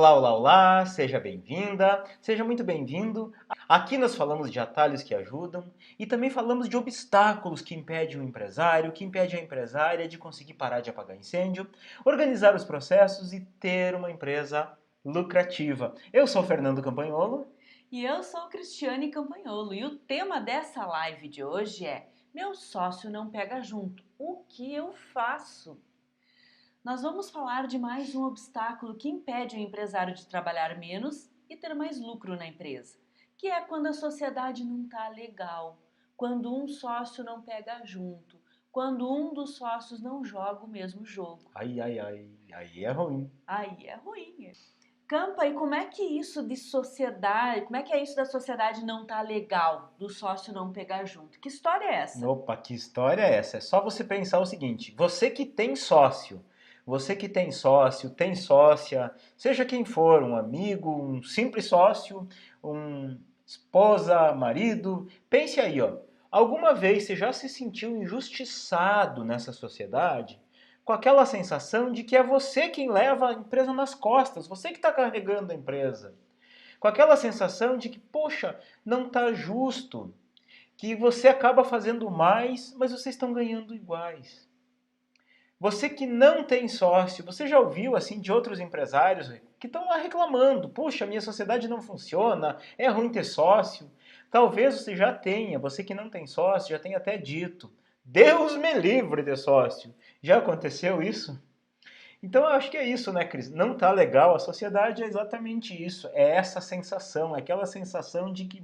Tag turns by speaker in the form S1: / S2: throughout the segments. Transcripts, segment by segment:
S1: Olá, olá, olá, seja bem-vinda, seja muito bem-vindo. Aqui nós falamos de atalhos que ajudam e também falamos de obstáculos que impedem o empresário, que impedem a empresária de conseguir parar de apagar incêndio, organizar os processos e ter uma empresa lucrativa. Eu sou o Fernando Campagnolo.
S2: E eu sou Cristiane Campagnolo e o tema dessa live de hoje é Meu sócio não pega junto, o que eu faço? Nós vamos falar de mais um obstáculo que impede o empresário de trabalhar menos e ter mais lucro na empresa, que é quando a sociedade não está legal, quando um sócio não pega junto, quando um dos sócios não joga o mesmo jogo.
S1: Ai, ai, ai, aí é ruim.
S2: Aí é ruim. Campa, e como é que isso de sociedade, como é que é isso da sociedade não tá legal, do sócio não pegar junto? Que história é essa?
S1: Opa, que história é essa? É só você pensar o seguinte: você que tem sócio, tem sócia, seja quem for, um amigo, um simples sócio, um esposa, marido, pense aí, ó. Alguma vez você já se sentiu injustiçado nessa sociedade? Com aquela sensação de que é você quem leva a empresa nas costas, você que está carregando a empresa. Com aquela sensação de que, poxa, não está justo, que você acaba fazendo mais, mas vocês estão ganhando iguais. Você que não tem sócio, você já ouviu assim de outros empresários que estão lá reclamando: puxa, minha sociedade não funciona, é ruim ter sócio. Talvez você já tenha, você que não tem sócio, já tenha até dito: Deus me livre de sócio. Já aconteceu isso? Então eu acho que é isso, né, Cris? Não tá legal, a sociedade é exatamente isso. É essa sensação, é aquela sensação de que,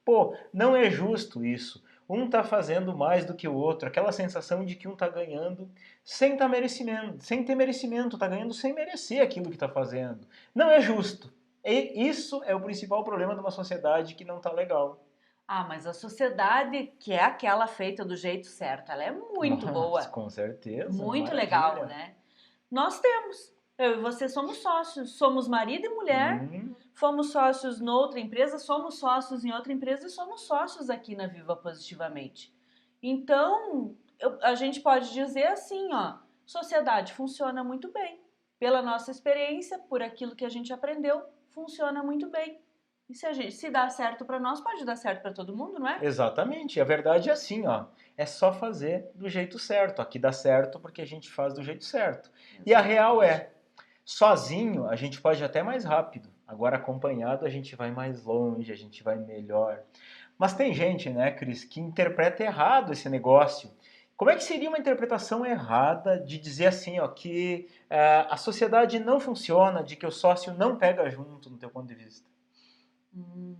S1: pô, não é justo isso. Um tá fazendo mais do que o outro, aquela sensação de que um tá ganhando sem tá merecimento, sem ter merecimento, tá ganhando sem merecer aquilo que tá fazendo. Não é justo. E isso é o principal problema de uma sociedade que não tá legal.
S2: Ah, mas a sociedade, que é aquela feita do jeito certo, ela é muito
S1: Mas
S2: boa,
S1: com certeza,
S2: muito legal,
S1: maravilha.
S2: né? Nós temos, eu e você somos sócios, somos marido e mulher,
S1: Hum,
S2: fomos sócios noutra empresa, somos sócios em outra empresa e somos sócios aqui na Viva Positivamente. Então, a gente pode dizer assim, ó, sociedade funciona muito bem. Pela nossa experiência, por aquilo que a gente aprendeu, funciona muito bem. E se dá certo para nós, pode dar certo para todo mundo, não é?
S1: Exatamente, a verdade é assim, ó. É só fazer do jeito certo. Aqui dá certo porque a gente faz do jeito certo. E a real
S2: Exatamente.
S1: é, sozinho a gente pode ir até mais rápido. Agora acompanhado a gente vai mais longe, a gente vai melhor. Mas tem gente, né, Cris, que interpreta errado esse negócio. Como é que seria uma interpretação errada de dizer assim, ó, que a sociedade não funciona, de que o sócio não pega junto, no teu ponto de vista?
S2: Hum.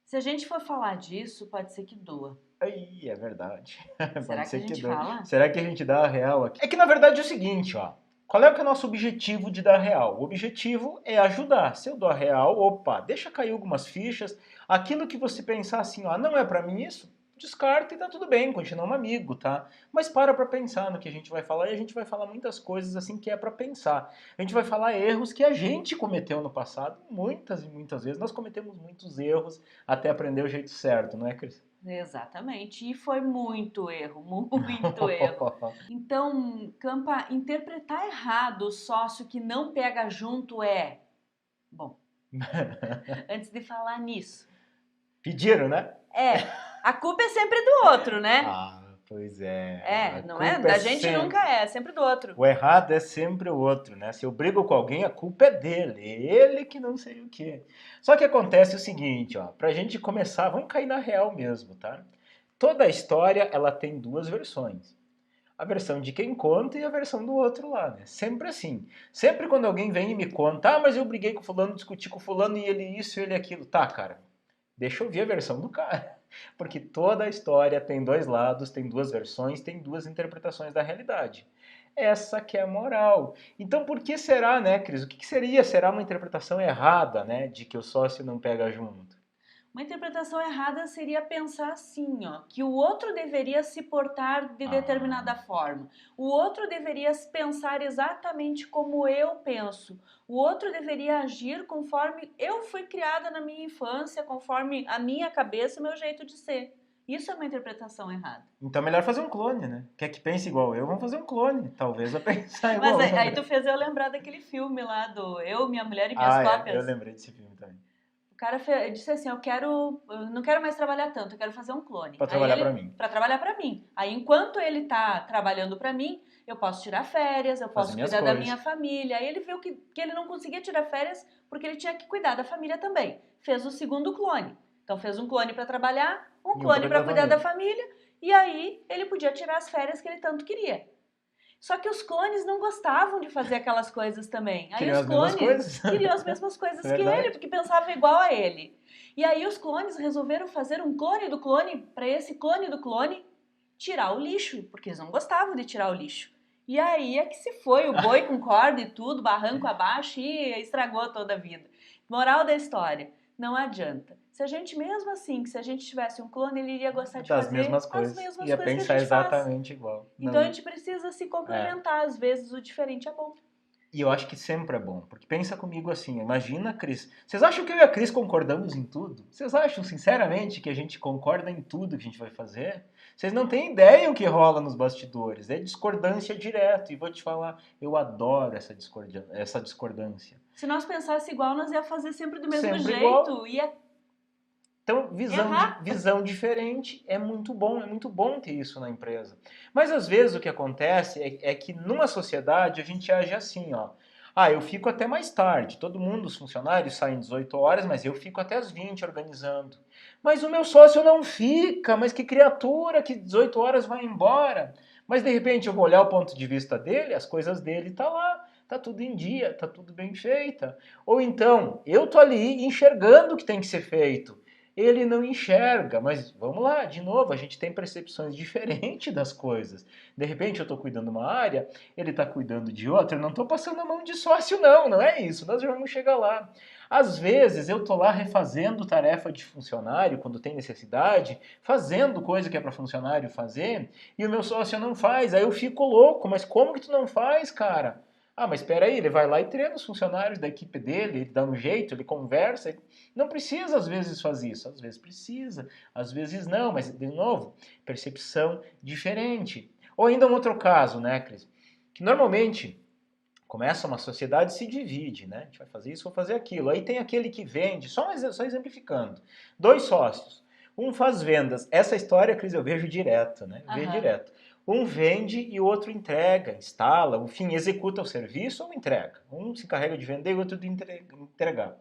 S2: Se a gente for falar disso, pode ser que doa.
S1: Aí, é verdade.
S2: Será
S1: Pode
S2: que a
S1: ser que
S2: gente
S1: dê.
S2: fala?
S1: Será que a gente dá a real aqui? É que na verdade é o seguinte, ó. Qual é o que é o nosso objetivo de dar a real? O objetivo é ajudar. Se eu dou a real, opa, deixa cair algumas fichas. Aquilo que você pensar assim, ó, não é pra mim isso, descarta e tá tudo bem, continua um amigo, tá? Mas para pensar no que a gente vai falar e a gente vai falar muitas coisas assim que é pra pensar. A gente vai falar erros que a gente cometeu no passado, muitas e muitas vezes. Nós cometemos muitos erros até aprender o jeito certo, não é, Cris?
S2: Exatamente. E foi muito erro, muito erro. Então, Campa, interpretar errado o sócio que não pega junto é. Bom, antes de falar nisso,
S1: Pediram, né?
S2: a culpa é sempre do outro, né?
S1: Ah, pois é. A
S2: É, não é?
S1: culpa é
S2: Da gente nunca
S1: sempre.
S2: é sempre do outro.
S1: O errado é sempre o outro, né? Se eu brigo com alguém, a culpa é dele. Ele que não sei o quê. Só que acontece o seguinte, ó. Pra gente começar, vamos cair na real mesmo, tá? Toda a história, ela tem duas versões. A versão de quem conta e a versão do outro lá, né? Sempre assim. Sempre quando alguém vem e me conta, ah, mas eu briguei com fulano, discuti com fulano e ele isso, ele aquilo. Tá, cara, deixa eu ouvir a versão do cara. Porque toda a história tem dois lados, tem duas versões, tem duas interpretações da realidade. Essa que é a moral. Então por que será, né, Cris? O que seria? Será uma interpretação errada, né, de que o sócio não pega junto?
S2: Uma interpretação errada seria pensar assim, ó, que o outro deveria se portar de
S1: Ah,
S2: determinada forma. O outro deveria pensar exatamente como eu penso. O outro deveria agir conforme eu fui criada na minha infância, conforme a minha cabeça e meu jeito de ser. Isso é uma interpretação errada.
S1: Então é melhor fazer um clone, né? Quer que pense igual eu, vamos fazer um clone. Talvez vai pensar
S2: Mas
S1: igual
S2: aí
S1: eu.
S2: tu fez eu lembrar daquele filme lá do Eu, Minha Mulher e Minhas
S1: Ah, é. Eu
S2: Cópias.
S1: lembrei desse filme também.
S2: O cara disse assim, eu não quero mais trabalhar tanto, eu quero fazer um clone.
S1: Pra
S2: Aí
S1: trabalhar pra
S2: ele,
S1: mim.
S2: para trabalhar para mim. Aí enquanto ele tá trabalhando para mim, eu posso tirar férias, eu
S1: Fazer
S2: posso
S1: minhas
S2: cuidar da minha
S1: coisas.
S2: família. Aí ele viu que ele não conseguia tirar férias porque ele tinha que cuidar da família também. Fez o segundo clone. Então fez um clone para trabalhar, um
S1: E um pra
S2: clone
S1: cuidar
S2: para
S1: da
S2: cuidar da
S1: família.
S2: família, e aí ele podia tirar as férias que ele tanto queria. Só que os clones não gostavam de fazer aquelas coisas também. Aí
S1: Queriam
S2: os
S1: as mesmas
S2: clones
S1: coisas.
S2: queriam as mesmas coisas que ele,
S1: Verdade.
S2: porque pensavam igual a ele. E aí os clones resolveram fazer um clone do clone para esse clone do clone tirar o lixo, porque eles não gostavam de tirar o lixo. E aí é que se foi o boi com corda e tudo, barranco abaixo e estragou toda a vida. Moral da história, não adianta. Se a gente mesmo assim, se a gente tivesse um clone, ele iria gostar de
S1: Das
S2: fazer
S1: mesmas
S2: as
S1: coisas.
S2: mesmas
S1: Ia
S2: coisas que a
S1: pensar
S2: gente faz.
S1: exatamente igual.
S2: Então a
S1: Não.
S2: gente precisa se
S1: É.
S2: complementar, às vezes o diferente é bom.
S1: E eu acho que sempre é bom, porque pensa comigo assim, imagina, Cris. Vocês acham que eu e a Cris concordamos em tudo? Vocês acham, sinceramente, que a gente concorda em tudo que a gente vai fazer? Vocês não têm ideia o que rola nos bastidores, é discordância direto. E vou te falar, eu adoro essa discordância.
S2: Se nós pensássemos igual, nós ia fazer sempre do mesmo
S1: Sempre igual.
S2: jeito, ia
S1: Então,
S2: errar.
S1: visão diferente é muito bom ter isso na empresa. Mas às vezes o que acontece é que numa sociedade a gente age assim, ó. Ah, eu fico até mais tarde. Todo mundo, os funcionários saem 18 horas, mas eu fico até as 20 organizando. Mas o meu sócio não fica, mas que criatura que 18 horas vai embora. Mas de repente eu vou olhar o ponto de vista dele, as coisas dele tá lá, tá tudo em dia, tá tudo bem feita. Ou então, eu tô ali enxergando o que tem que ser feito. Ele não enxerga, mas vamos lá, de novo, a gente tem percepções diferentes das coisas. De repente eu estou cuidando de uma área, ele está cuidando de outra, eu não estou passando a mão de sócio não, não é isso, nós já vamos chegar lá. Às vezes eu estou lá refazendo tarefa de funcionário, quando tem necessidade, fazendo coisa que é para funcionário fazer, e o meu sócio não faz, aí eu fico louco, mas como que tu não faz, cara? Ah, mas espera aí, ele vai lá e treina os funcionários da equipe dele, ele dá um jeito, ele conversa. Não precisa às vezes fazer isso, às vezes precisa, às vezes não, mas de novo, percepção diferente. Ou ainda um outro caso, né, Cris? Que normalmente começa uma sociedade e se divide, né? A gente vai fazer isso ou fazer aquilo. Aí tem aquele que vende, só exemplificando, dois sócios. Um faz vendas. Essa história, Cris, eu vejo direto, né? Eu vejo
S2: Aham.
S1: direto. Um vende e o outro entrega, instala, enfim, executa o serviço ou entrega. Um se encarrega de vender e o outro de entregar.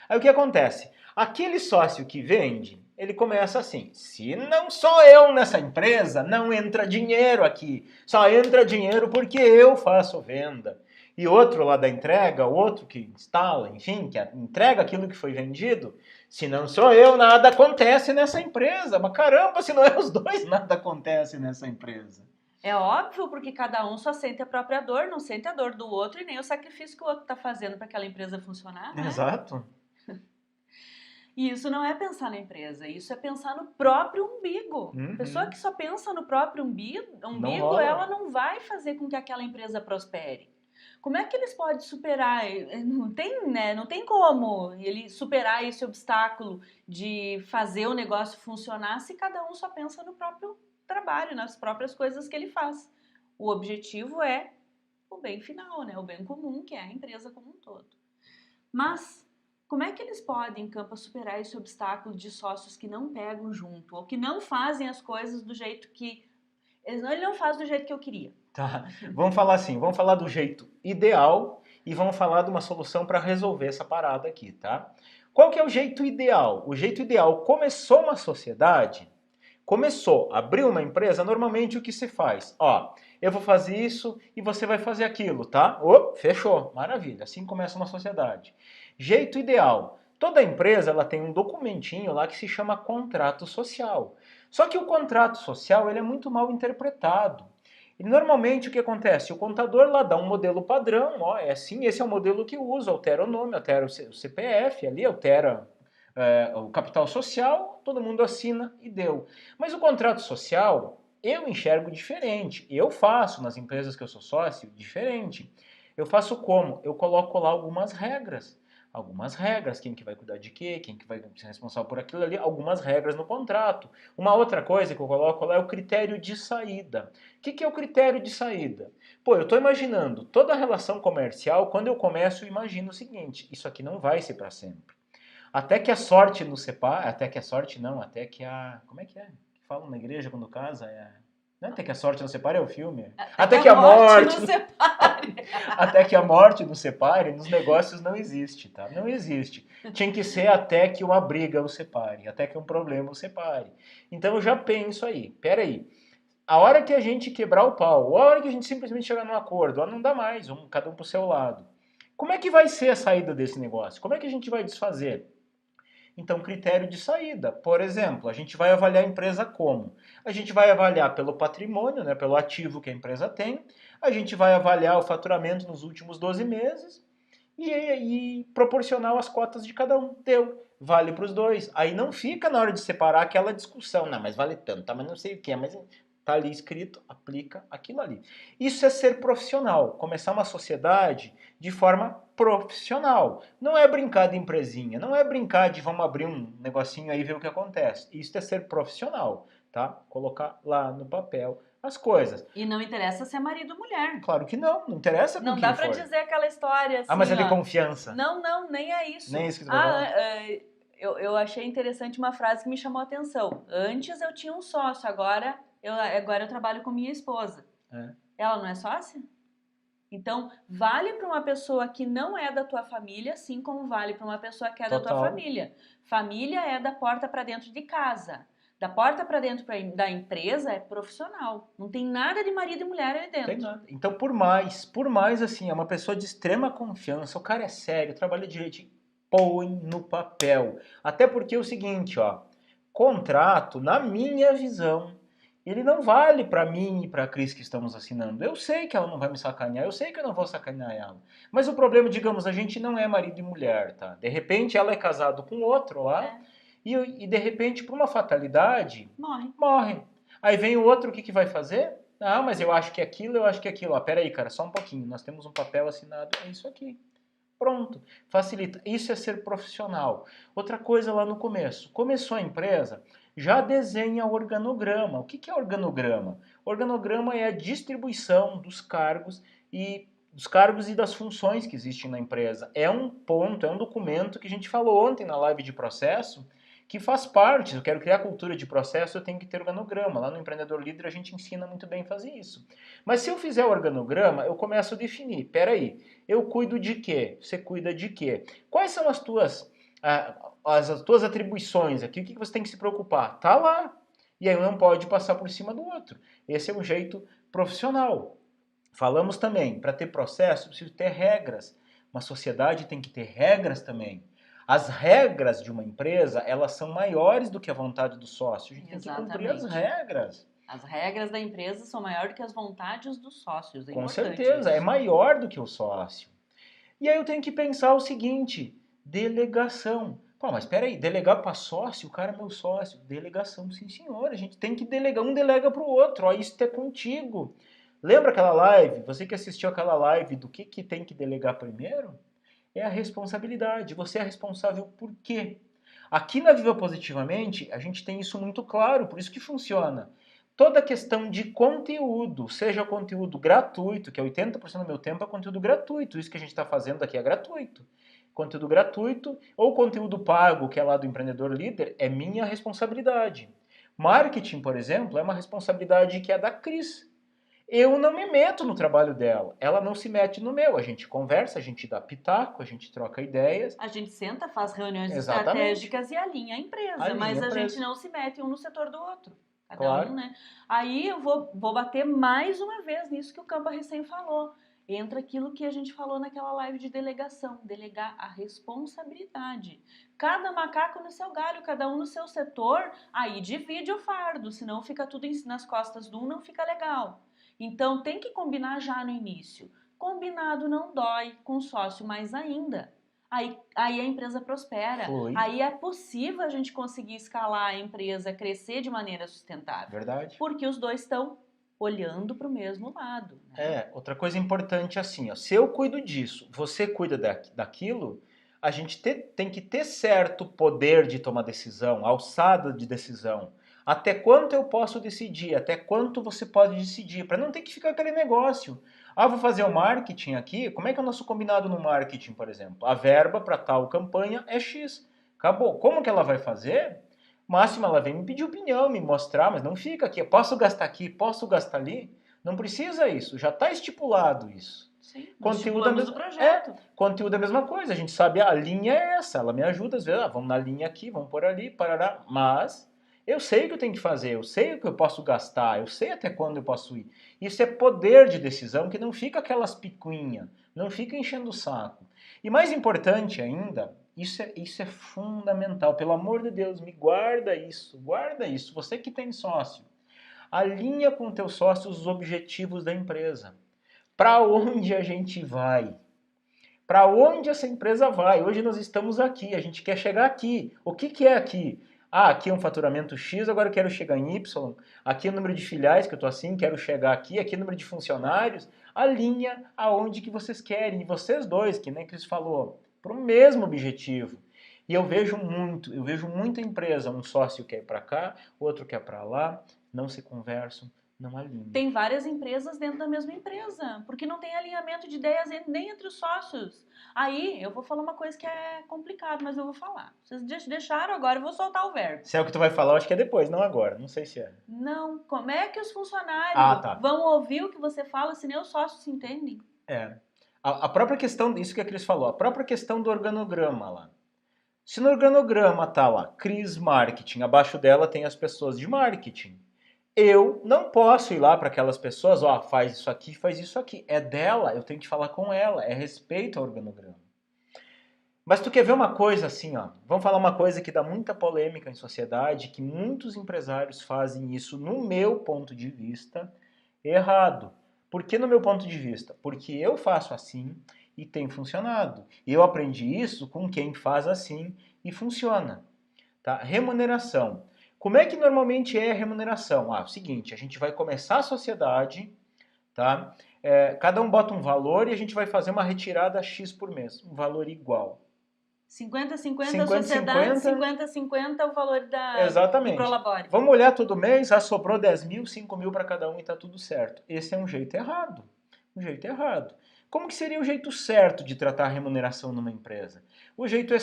S1: Aí o que acontece? Aquele sócio que vende, ele começa assim: se não sou eu nessa empresa, não entra dinheiro aqui. Só entra dinheiro porque eu faço venda. E outro lá da entrega, outro que instala, enfim, que entrega aquilo que foi vendido. Se não sou eu, nada acontece nessa empresa. Mas caramba, se não é os dois, nada acontece nessa empresa.
S2: É óbvio, porque cada um só sente a própria dor, não sente a dor do outro e nem o sacrifício que o outro está fazendo para aquela empresa funcionar, não é?
S1: Exato.
S2: E isso não é pensar na empresa, isso é pensar no próprio umbigo. Pessoa
S1: Uhum.
S2: que só pensa no próprio
S1: Não
S2: umbigo, ela
S1: rola.
S2: não vai fazer com que aquela empresa prospere. Como é que eles podem superar? Não tem, né? Não tem como ele superar esse obstáculo de fazer o negócio funcionar se cada um só pensa no próprio trabalho, nas próprias coisas que ele faz. O objetivo é o bem final, né? O bem comum, que é a empresa como um todo. Mas como é que eles podem, Campa, superar esse obstáculo de sócios que não pegam junto ou que não fazem as coisas do jeito que ele não faz do jeito que eu queria?
S1: Tá. Vamos falar assim, vamos falar do jeito ideal e vamos falar de uma solução para resolver essa parada aqui, tá? Qual que é o jeito ideal? O jeito ideal, começou uma sociedade, abriu uma empresa, normalmente o que se faz? Ó, eu vou fazer isso e você vai fazer aquilo, tá? Fechou, maravilha, assim começa uma sociedade. Jeito ideal, toda empresa ela tem um documentinho lá que se chama contrato social. Só que o contrato social ele é muito mal interpretado. E normalmente o que acontece? O contador lá dá um modelo padrão, ó, é assim, esse é o modelo que usa, altera o nome, altera o CPF ali, altera o capital social, todo mundo assina e deu. Mas o contrato social, eu enxergo diferente. Eu faço nas empresas que eu sou sócio diferente. Eu faço como? Eu coloco lá algumas regras. algumas regras, quem que vai cuidar de quê, quem que vai ser responsável por aquilo ali, algumas regras no contrato. Uma outra coisa que eu coloco lá é o critério de saída. O que é o critério de saída? Pô, eu estou imaginando toda a relação comercial, quando eu começo, eu imagino o seguinte, isso aqui não vai ser para sempre. Até que a sorte nos separe, até que a sorte não, até que a... Como é que é? Falam na igreja quando casa? Não é até que a sorte nos separe, é o filme.
S2: Até que a morte nos separe.
S1: Até que a morte nos separe, nos negócios não existe, tá? Não existe. Tinha que ser até que uma briga os separe, até que um problema os separe. Então eu já penso aí, peraí, a hora que a gente quebrar o pau, ou a hora que a gente simplesmente chegar num acordo, não dá mais, cada um pro seu lado. Como é que vai ser a saída desse negócio? Como é que a gente vai desfazer? Então, critério de saída. Por exemplo, a gente vai avaliar a empresa como? A gente vai avaliar pelo patrimônio, né, pelo ativo que a empresa tem, a gente vai avaliar o faturamento nos últimos 12 meses e proporcional as cotas de cada um. Deu. Vale para os dois. Aí não fica na hora de separar aquela discussão. Não, mas vale tanto, tá? Mas não sei o que, mas tá ali escrito, aplica aquilo ali. Isso é ser profissional. Começar uma sociedade de forma profissional. Não é brincar de empresinha, não é brincar de vamos abrir um negocinho aí e ver o que acontece. Isso é ser profissional, tá? Colocar lá no papel as coisas.
S2: E não interessa se é marido ou mulher.
S1: Claro que não interessa com
S2: não
S1: quem
S2: dá pra
S1: for.
S2: dizer aquela história assim,
S1: mas é de confiança.
S2: Não, nem é isso.
S1: Nem é isso que tu vai falar.
S2: Eu achei interessante uma frase que me chamou a atenção. Antes eu tinha um sócio, agora eu trabalho com minha esposa. Ela não é sócia? Então, vale para uma pessoa que não é da tua família, assim como vale para uma pessoa que é da tua família. Família é da porta para dentro de casa. Da porta para dentro da empresa é profissional. Não tem nada de marido e mulher ali dentro.
S1: Tem nada. Então, por mais assim, é uma pessoa de extrema confiança, o cara é sério, trabalha direito, põe no papel. Até porque é o seguinte, ó, contrato, na minha visão, ele não vale para mim e para a Cris que estamos assinando. Eu sei que ela não vai me sacanear, eu sei que eu não vou sacanear ela. Mas o problema, digamos, a gente não é marido e mulher, tá? De repente ela é casado com outro lá e de repente, por uma fatalidade, morre. Aí vem o outro, o que vai fazer? Ah, mas eu acho que é aquilo, eu acho que é aquilo. Ah, peraí, cara, só um pouquinho. Nós temos um papel assinado, é isso aqui. Pronto, facilita. Isso é ser profissional. Outra coisa lá no começo. Começou a empresa, já desenha o organograma. O que é organograma? Organograma é a distribuição dos cargos e das funções que existem na empresa. É um ponto, é um documento que a gente falou ontem na live de processo, que faz parte. Se eu quero criar cultura de processo, eu tenho que ter organograma. Lá no Empreendedor Líder a gente ensina muito bem a fazer isso. Mas se eu fizer o organograma, eu começo a definir. Peraí, eu cuido de quê? Você cuida de quê? Quais são as tuas atribuições aqui? O que você tem que se preocupar? Tá lá. E aí um não pode passar por cima do outro. Esse é um jeito profissional. Falamos também, para ter processo, preciso ter regras. Uma sociedade tem que ter regras também. As regras de uma empresa, elas são maiores do que a vontade do sócio. A gente tem que cumprir as regras.
S2: As regras da empresa são maiores do que as vontades dos sócios.
S1: Com certeza, é maior do que o sócio. E aí eu tenho que pensar o seguinte, delegação. Pô, mas espera aí, delegar para sócio, o cara é meu sócio. Delegação, sim senhor, a gente tem que delegar, um delega para o outro, ó, isso é contigo. Lembra aquela live, você que assistiu aquela live do que tem que delegar primeiro? É a responsabilidade, você é responsável por quê? Aqui na Viva Positivamente, a gente tem isso muito claro, por isso que funciona. Toda questão de conteúdo, seja conteúdo gratuito, que é 80% do meu tempo é conteúdo gratuito, isso que a gente está fazendo aqui é gratuito. Conteúdo gratuito ou conteúdo pago, que é lá do Empreendedor Líder, é minha responsabilidade. Marketing, por exemplo, é uma responsabilidade que é da Cris. Eu não me meto no trabalho dela, ela não se mete no meu. A gente conversa, a gente dá pitaco, a gente troca ideias.
S2: A gente senta, faz reuniões estratégicas e alinha a empresa, mas a gente não se mete um no setor do outro. Cada um, né? Aí eu vou bater mais uma vez nisso que o Campa recém falou. Entra aquilo que a gente falou naquela live de delegação, delegar a responsabilidade. Cada macaco no seu galho, cada um no seu setor, aí divide o fardo, senão fica tudo nas costas de um, não fica legal. Então tem que combinar já no início. Combinado não dói, com sócio mais ainda. Aí a empresa prospera. Aí é possível a gente conseguir escalar a empresa, crescer de maneira sustentável.
S1: Verdade.
S2: Porque os dois estão olhando para o mesmo lado. Né?
S1: Outra coisa importante assim, ó, se eu cuido disso, você cuida daquilo, a gente tem que ter certo poder de tomar decisão, alçada de decisão. Até quanto eu posso decidir, até quanto você pode decidir, para não ter que ficar aquele negócio. Ah, vou fazer o marketing aqui, como é que é o nosso combinado no marketing, por exemplo? A verba para tal campanha é X. Acabou. Como que ela vai fazer? Máximo, ela vem me pedir opinião, me mostrar, mas não fica aqui. Posso gastar aqui, posso gastar ali? Não precisa isso, já está estipulado isso.
S2: Sim,
S1: Conteúdo
S2: estipulamos o projeto.
S1: Conteúdo é a mesma coisa, a gente sabe a linha é essa, ela me ajuda às vezes, vamos na linha aqui, vamos por ali, parará, mas eu sei o que eu tenho que fazer, eu sei o que eu posso gastar, eu sei até quando eu posso ir. Isso é poder de decisão que não fica aquelas picuinhas, não fica enchendo o saco. E mais importante ainda, isso é fundamental, pelo amor de Deus, me guarda isso, você que tem sócio, alinha com o teu sócio os objetivos da empresa. Para onde a gente vai? Para onde essa empresa vai? Hoje nós estamos aqui, a gente quer chegar aqui. O que, que é aqui? Ah, aqui é um faturamento X, agora eu quero chegar em Y. Aqui é o número de filiais que eu estou assim, quero chegar aqui. Aqui é o número de funcionários. Alinha aonde que vocês querem. E vocês dois, que nem Cris falou, para o mesmo objetivo. E eu vejo muita empresa, um sócio quer ir para cá, outro quer para lá, não se conversam, não alinham.
S2: Tem várias empresas dentro da mesma empresa, porque não tem alinhamento de ideias nem entre os sócios. Aí, eu vou falar uma coisa que é complicado, mas eu vou falar. Vocês deixaram agora, eu vou soltar o verbo.
S1: Se é o que tu vai falar, eu acho que é depois, não agora. Não sei se é.
S2: Não, como é que os funcionários
S1: Tá.
S2: vão ouvir o que você fala se nem os sócios se entendem?
S1: A própria questão, isso que a Cris falou, a própria questão do organograma lá. Se no organograma tá lá, Cris Marketing, abaixo dela tem as pessoas de marketing. Eu não posso ir lá para aquelas pessoas, faz isso aqui, faz isso aqui. É dela, eu tenho que falar com ela, é respeito ao organograma. Mas tu quer ver uma coisa assim, vamos falar uma coisa que dá muita polêmica em sociedade, que muitos empresários fazem isso, no meu ponto de vista, errado. Por que no meu ponto de vista? Porque eu faço assim e tem funcionado. E eu aprendi isso com quem faz assim e funciona. Tá? Remuneração. Como é que normalmente é a remuneração? Seguinte, a gente vai começar a sociedade, tá? Cada um bota um valor e a gente vai fazer uma retirada X por mês, um valor igual.
S2: 50-50 a sociedade, 50-50 o valor do Prolabore.
S1: Vamos olhar todo mês, sobrou 10 mil, 5 mil para cada um e está tudo certo. Esse é um jeito errado. Um jeito errado. Como que seria o jeito certo de tratar a remuneração numa empresa? O jeito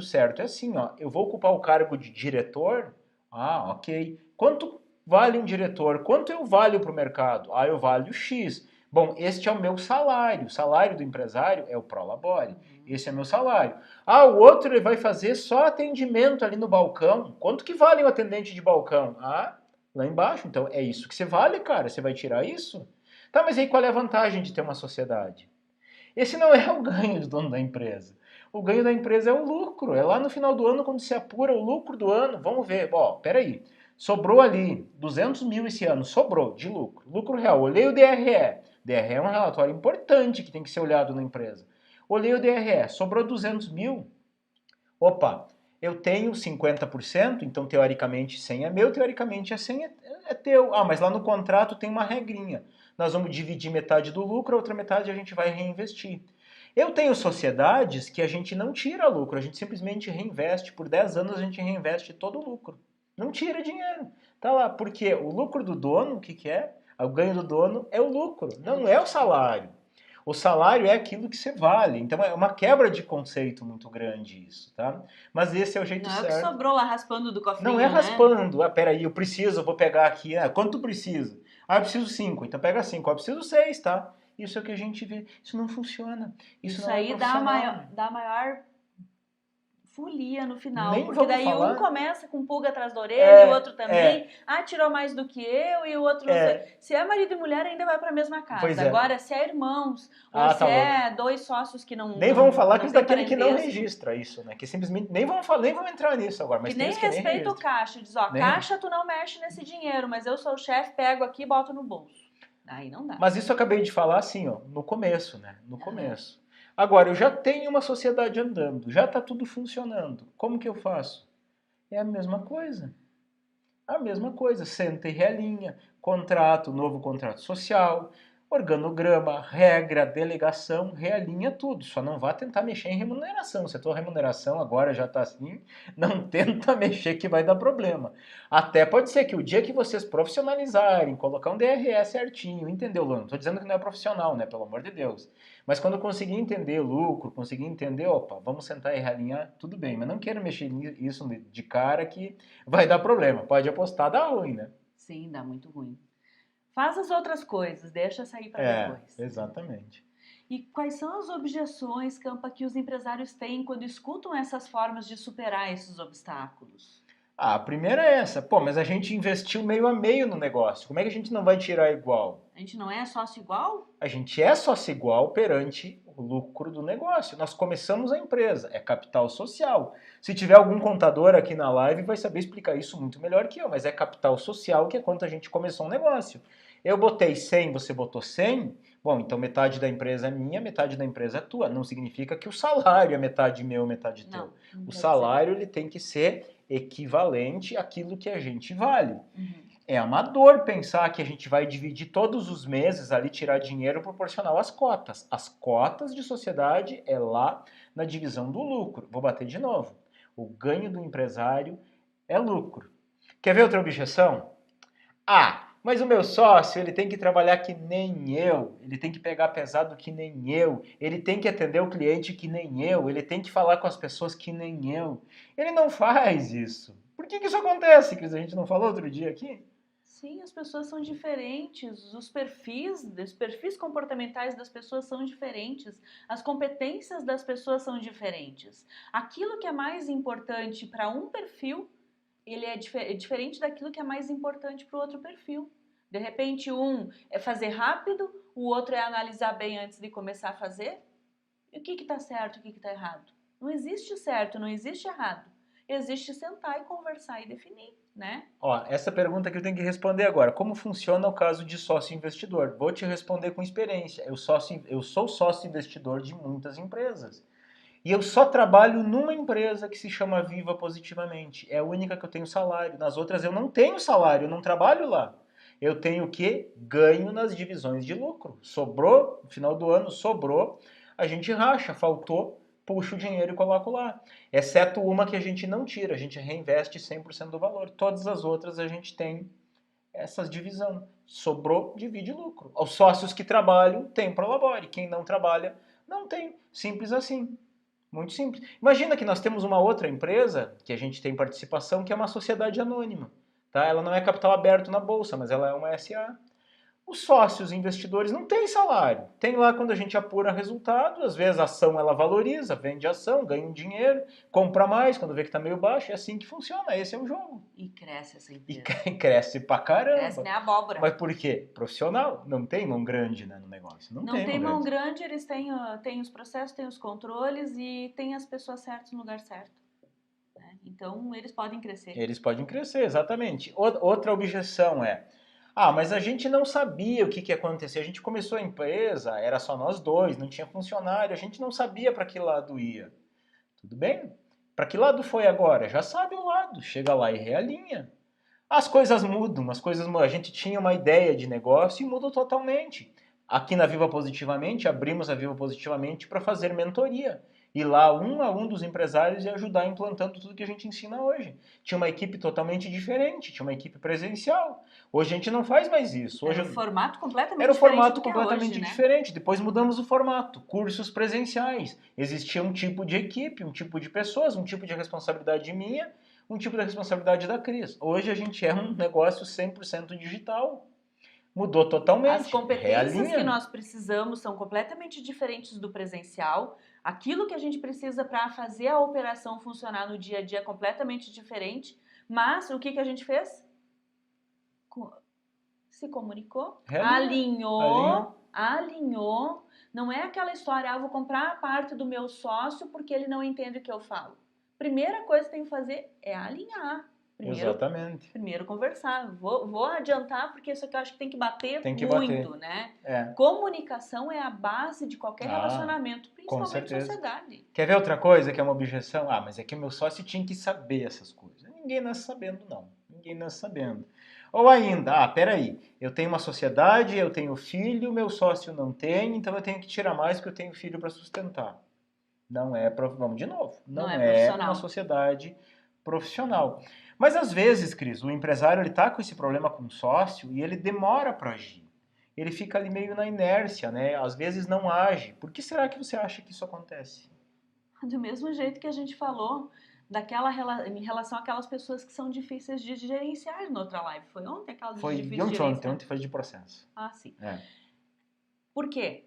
S1: certo é assim, eu vou ocupar o cargo de diretor? Ok. Quanto vale um diretor? Quanto eu valho para o mercado? Eu valho X. Bom, este é o meu salário. O salário do empresário é o Prolabore. Esse é meu salário. O outro ele vai fazer só atendimento ali no balcão. Quanto que vale um atendente de balcão? Lá embaixo. Então é isso que você vale, cara. Você vai tirar isso? Tá, mas aí qual é a vantagem de ter uma sociedade? Esse não é o ganho do dono da empresa. O ganho da empresa é o lucro. É lá no final do ano, quando se apura o lucro do ano. Vamos ver. Peraí. Sobrou ali 200 mil esse ano. Sobrou de lucro. Lucro real. Olhei o DRE. DRE é um relatório importante que tem que ser olhado na empresa. Olhei o DRE. Sobrou 200 mil. Opa, eu tenho 50%, então teoricamente 100 é meu, teoricamente 100 é teu. Mas lá no contrato tem uma regrinha. Nós vamos dividir metade do lucro, a outra metade a gente vai reinvestir. Eu tenho sociedades que a gente não tira lucro, a gente simplesmente reinveste. Por 10 anos a gente reinveste todo o lucro. Não tira dinheiro. Tá lá, porque o lucro do dono, o que é? O ganho do dono é o lucro, não é o salário. O salário é aquilo que você vale. Então é uma quebra de conceito muito grande isso, tá? Mas esse é o jeito certo.
S2: Não é o que sobrou lá raspando do cofrinho,
S1: Não é raspando. Peraí, eu preciso, eu vou pegar aqui. Quanto tu precisa? Eu preciso 5, então pega 5. Eu preciso 6, tá? Isso é o que a gente vê. Isso não funciona. Isso não
S2: aí
S1: é
S2: dá a maior folia no final.
S1: Nem
S2: porque daí
S1: falar.
S2: Um começa com pulga atrás da orelha, e o outro também. Tirou mais do que eu, e o outro... Se é marido e mulher, ainda vai para a mesma casa. Agora, se é irmãos, ou se é dois sócios que não...
S1: Nem vamos falar que isso daquele que não registra isso, né? Que simplesmente... Nem vamos entrar nisso agora. Mas
S2: que nem respeita o caixa. Diz, caixa tu não mexe nesse dinheiro, mas eu sou o chefe, pego aqui e boto no bolso. Aí não dá.
S1: Mas isso eu acabei de falar assim, no começo, né? No começo. Agora, eu já tenho uma sociedade andando, já está tudo funcionando. Como que eu faço? É a mesma coisa. A mesma coisa. Senta e realinha. Contrato, novo contrato social. Organograma, regra, delegação, realinha tudo. Só não vá tentar mexer em remuneração. Se a tua remuneração agora já está assim, não tenta mexer que vai dar problema. Até pode ser que o dia que vocês profissionalizarem, colocar um DRE certinho, entendeu, Luan? Não estou dizendo que não é profissional, né? Pelo amor de Deus. Mas quando conseguir entender lucro, conseguir entender, opa, vamos sentar e realinhar, tudo bem. Mas não quero mexer nisso de cara que vai dar problema. Pode apostar, dá ruim, né?
S2: Sim, dá muito ruim. Faz as outras coisas, deixa sair para depois.
S1: Exatamente.
S2: E quais são as objeções, Campa, que os empresários têm quando escutam essas formas de superar esses obstáculos?
S1: A primeira é essa. Pô, mas a gente investiu meio a meio no negócio. Como é que a gente não vai tirar igual?
S2: A gente não é sócio igual?
S1: A gente é sócio igual perante o lucro do negócio. Nós começamos a empresa, é capital social. Se tiver algum contador aqui na live, vai saber explicar isso muito melhor que eu, mas é capital social que é quanto a gente começou um negócio. Eu botei 100, você botou 100, bom, então metade da empresa é minha, metade da empresa é tua. Não significa que o salário é metade meu, metade teu.
S2: Não
S1: O
S2: quer
S1: salário ele tem que ser equivalente àquilo que a gente vale.
S2: Uhum.
S1: É amador pensar que a gente vai dividir todos os meses ali, tirar dinheiro proporcional às cotas. As cotas de sociedade é lá na divisão do lucro. Vou bater de novo. O ganho do empresário é lucro. Quer ver outra objeção? Ah, mas o meu sócio, ele tem que trabalhar que nem eu, ele tem que pegar pesado que nem eu, ele tem que atender o cliente que nem eu, ele tem que falar com as pessoas que nem eu. Ele não faz isso. Por que isso acontece, Cris? A gente não falou outro dia aqui?
S2: Sim, as pessoas são diferentes, os perfis comportamentais das pessoas são diferentes, as competências das pessoas são diferentes. Aquilo que é mais importante para um perfil, ele é diferente daquilo que é mais importante para o outro perfil. De repente, um é fazer rápido, o outro é analisar bem antes de começar a fazer. E o que está certo, o que está errado? Não existe certo, não existe errado. Existe sentar e conversar e definir, né?
S1: Ó, essa pergunta que eu tenho que responder agora. Como funciona o caso de sócio investidor? Vou te responder com experiência. Eu sou sócio investidor de muitas empresas. E eu só trabalho numa empresa que se chama Viva Positivamente. É a única que eu tenho salário. Nas outras eu não tenho salário, eu não trabalho lá. Eu tenho o quê? Ganho nas divisões de lucro. Sobrou, no final do ano sobrou, a gente racha, faltou, puxa o dinheiro e coloco lá. Exceto uma que a gente não tira, a gente reinveste 100% do valor. Todas as outras a gente tem essas divisão. Sobrou, divide lucro. Os sócios que trabalham têm prolabore, quem não trabalha não tem. Simples assim. Muito simples. Imagina que nós temos uma outra empresa que a gente tem participação, que é uma sociedade anônima. Tá? Ela não é capital aberto na bolsa, mas ela é uma SA. Os sócios investidores não têm salário. Tem lá quando a gente apura resultado, às vezes a ação ela valoriza, vende ação, ganha um dinheiro, compra mais quando vê que está meio baixo. É assim que funciona, esse é o jogo.
S2: E cresce essa
S1: E
S2: empresa.
S1: cresce pra caramba.
S2: Cresce nem a abóbora.
S1: Mas por quê? Profissional. Não tem mão grande, né, no negócio.
S2: Não tem mão grande, eles têm os processos, têm os controles e têm as pessoas certas no lugar certo. Né? Então, eles podem crescer.
S1: Eles podem crescer, exatamente. Outra objeção é, mas a gente não sabia o que ia acontecer. A gente começou a empresa, era só nós dois, não tinha funcionário, a gente não sabia para que lado ia. Tudo bem? Para que lado foi agora? Já sabe o lado, chega lá e realinha. As coisas mudam, a gente tinha uma ideia de negócio e mudou totalmente. Aqui na Viva Positivamente, abrimos a Viva Positivamente para fazer mentoria. Ir lá um a um dos empresários e ajudar implantando tudo que a gente ensina hoje. Tinha uma equipe totalmente diferente, tinha uma equipe presencial. Hoje a gente não faz mais isso. Hoje
S2: era um formato completamente
S1: era um
S2: diferente
S1: formato
S2: do que é
S1: completamente
S2: hoje, né?
S1: diferente. Depois mudamos o formato. Cursos presenciais. Existia um tipo de equipe, um tipo de pessoas, um tipo de responsabilidade minha, um tipo de responsabilidade da Cris. Hoje a gente é um negócio 100% digital. Mudou totalmente.
S2: As competências
S1: Realinha.
S2: que nós precisamos são completamente diferentes do presencial. Aquilo que a gente precisa para fazer a operação funcionar no dia a dia é completamente diferente. Mas o que a gente fez? Se comunicou, alinhou. Não é aquela história, vou comprar a parte do meu sócio porque ele não entende o que eu falo. Primeira coisa que tem que fazer é alinhar.
S1: Exatamente.
S2: Primeiro conversar. Vou adiantar porque isso aqui eu acho que tem que bater muito, né?
S1: É.
S2: Comunicação é a base de qualquer relacionamento, principalmente sociedade.
S1: Quer ver outra coisa que é uma objeção? Mas é que o meu sócio tinha que saber essas coisas. Ninguém nasce sabendo, não. Ninguém nasce sabendo. Ou ainda, peraí, eu tenho uma sociedade, eu tenho filho, meu sócio não tem, então eu tenho que tirar mais porque eu tenho filho para sustentar. Não é, vamos de novo,
S2: Não
S1: não
S2: é
S1: é uma
S2: profissional.
S1: sociedade profissional. Mas às vezes, Cris, o empresário ele tá com esse problema com o sócio e ele demora para agir. Ele fica ali meio na inércia, né? Às vezes não age. Por que será que você acha que isso acontece?
S2: Do mesmo jeito que a gente falou em relação àquelas pessoas que são difíceis de gerenciar na outra live. Foi ontem aquela de
S1: Foi
S2: difícil de
S1: ontem,
S2: gerenciar?
S1: ontem foi de processo.
S2: Ah, sim.
S1: É.
S2: Por quê?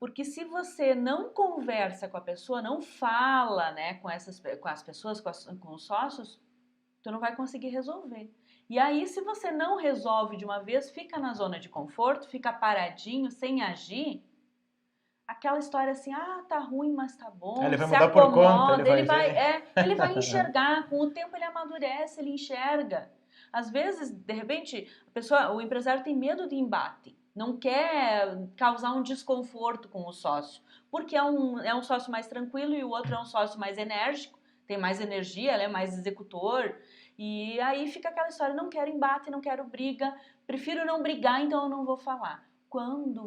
S2: Porque se você não conversa com a pessoa, não fala, né, com as pessoas, com os sócios, tu não vai conseguir resolver. E aí, se você não resolve de uma vez, fica na zona de conforto, fica paradinho, sem agir, aquela história assim, tá ruim, mas tá
S1: Ele
S2: bom,
S1: vai
S2: se
S1: mudar por conta, ele
S2: acomoda,
S1: vai ver.
S2: ele vai enxergar, com o tempo ele amadurece, ele enxerga. Às vezes, de repente, o empresário tem medo de embate, não quer causar um desconforto com o sócio, porque é um sócio mais tranquilo e o outro é um sócio mais enérgico, tem mais energia, ele é mais executor, e aí fica aquela história, não quero embate, não quero briga, prefiro não brigar, então eu não vou falar. Quando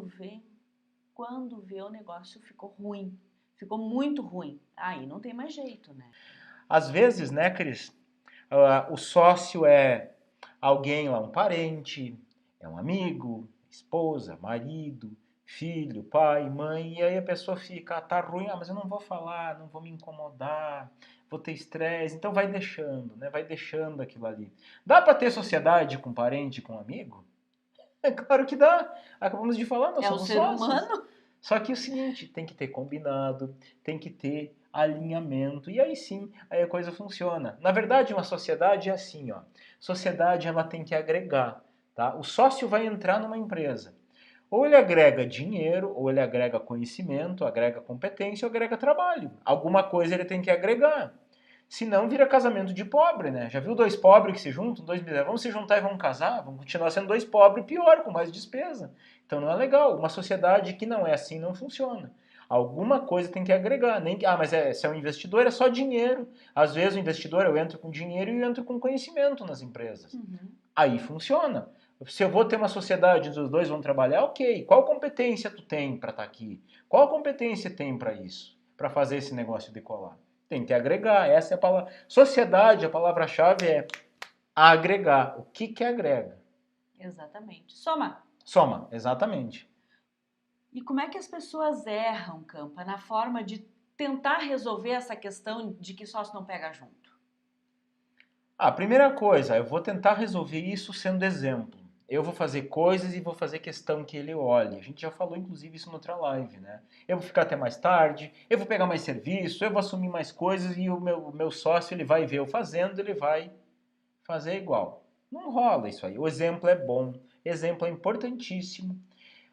S2: vê o negócio ficou ruim, ficou muito ruim, aí não tem mais jeito, né?
S1: Às vezes, né, Cris, o sócio é alguém lá, um parente, é um amigo, esposa, marido, filho, pai, mãe, e aí a pessoa fica, tá ruim, mas eu não vou falar, não vou me incomodar, vou ter estresse, então vai deixando, né? Vai deixando aquilo ali. Dá para ter sociedade com parente, com amigo? É claro que dá. Acabamos de falar, nós
S2: É o
S1: somos
S2: ser
S1: sócios.
S2: humano.
S1: Só que é o seguinte, tem que ter combinado, tem que ter alinhamento, e aí sim, aí a coisa funciona. Na verdade, uma sociedade é assim, ó. Sociedade ela tem que agregar, tá? O sócio vai entrar numa empresa. Ou ele agrega dinheiro, ou ele agrega conhecimento, agrega competência, ou agrega trabalho. Alguma coisa ele tem que agregar. Senão vira casamento de pobre, né? Já viu dois pobres que se juntam, dois milionários, vamos se juntar e vamos casar? Vamos continuar sendo dois pobres, pior, com mais despesa. Então não é legal. Uma sociedade que não é assim não funciona. Alguma coisa tem que agregar. Nem que, mas se é um investidor, é só dinheiro. Às vezes o investidor, eu entro com dinheiro e eu entro com conhecimento nas empresas. Aí funciona. Se eu vou ter uma sociedade onde os dois vão trabalhar, ok. Qual competência tu tem para estar aqui? Qual competência tem para isso? Para fazer esse negócio decolar? Tem que agregar. Essa é a palavra. Sociedade, a palavra-chave é agregar. O que que agrega?
S2: Exatamente. Soma.
S1: Soma, exatamente.
S2: E como é que as pessoas erram, Campa, na forma de tentar resolver essa questão de que sócio não pega junto?
S1: A primeira coisa, eu vou tentar resolver isso sendo exemplo. Eu vou fazer coisas e vou fazer questão que ele olhe. A gente já falou, inclusive, isso na outra live, né? Eu vou ficar até mais tarde, eu vou pegar mais serviço, eu vou assumir mais coisas e o meu sócio, ele vai ver eu fazendo, ele vai fazer igual. Não rola isso aí. O exemplo é bom, exemplo é importantíssimo,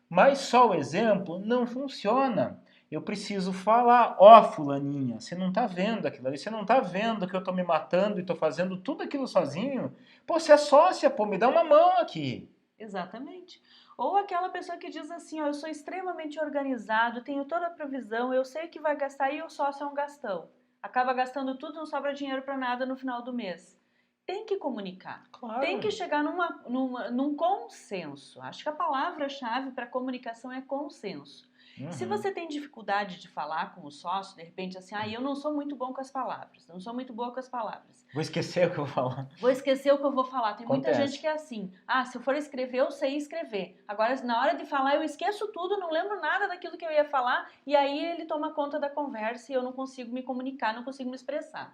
S1: mas só o exemplo não funciona. Eu preciso falar, fulaninha, você não tá vendo aquilo ali, você não tá vendo que eu tô me matando e tô fazendo tudo aquilo sozinho? Pô, você é sócia, pô, me dá uma mão aqui.
S2: Exatamente. Ou aquela pessoa que diz assim, eu sou extremamente organizado, tenho toda a provisão, eu sei que vai gastar e o sócio é um gastão. Acaba gastando tudo, não sobra dinheiro para nada no final do mês. Tem que comunicar.
S1: Claro.
S2: Tem que chegar num consenso. Acho que a palavra-chave para comunicação é consenso. Se você tem dificuldade de falar com o sócio, de repente assim, eu não sou muito bom com as palavras, não sou muito boa com as palavras.
S1: Vou esquecer o que eu vou falar.
S2: Vou esquecer o que eu vou falar. Tem muita
S1: Acontece.
S2: gente que é assim. Se eu for escrever, eu sei escrever. Agora, na hora de falar, eu esqueço tudo, não lembro nada daquilo que eu ia falar, e aí ele toma conta da conversa e eu não consigo me comunicar, não consigo me expressar.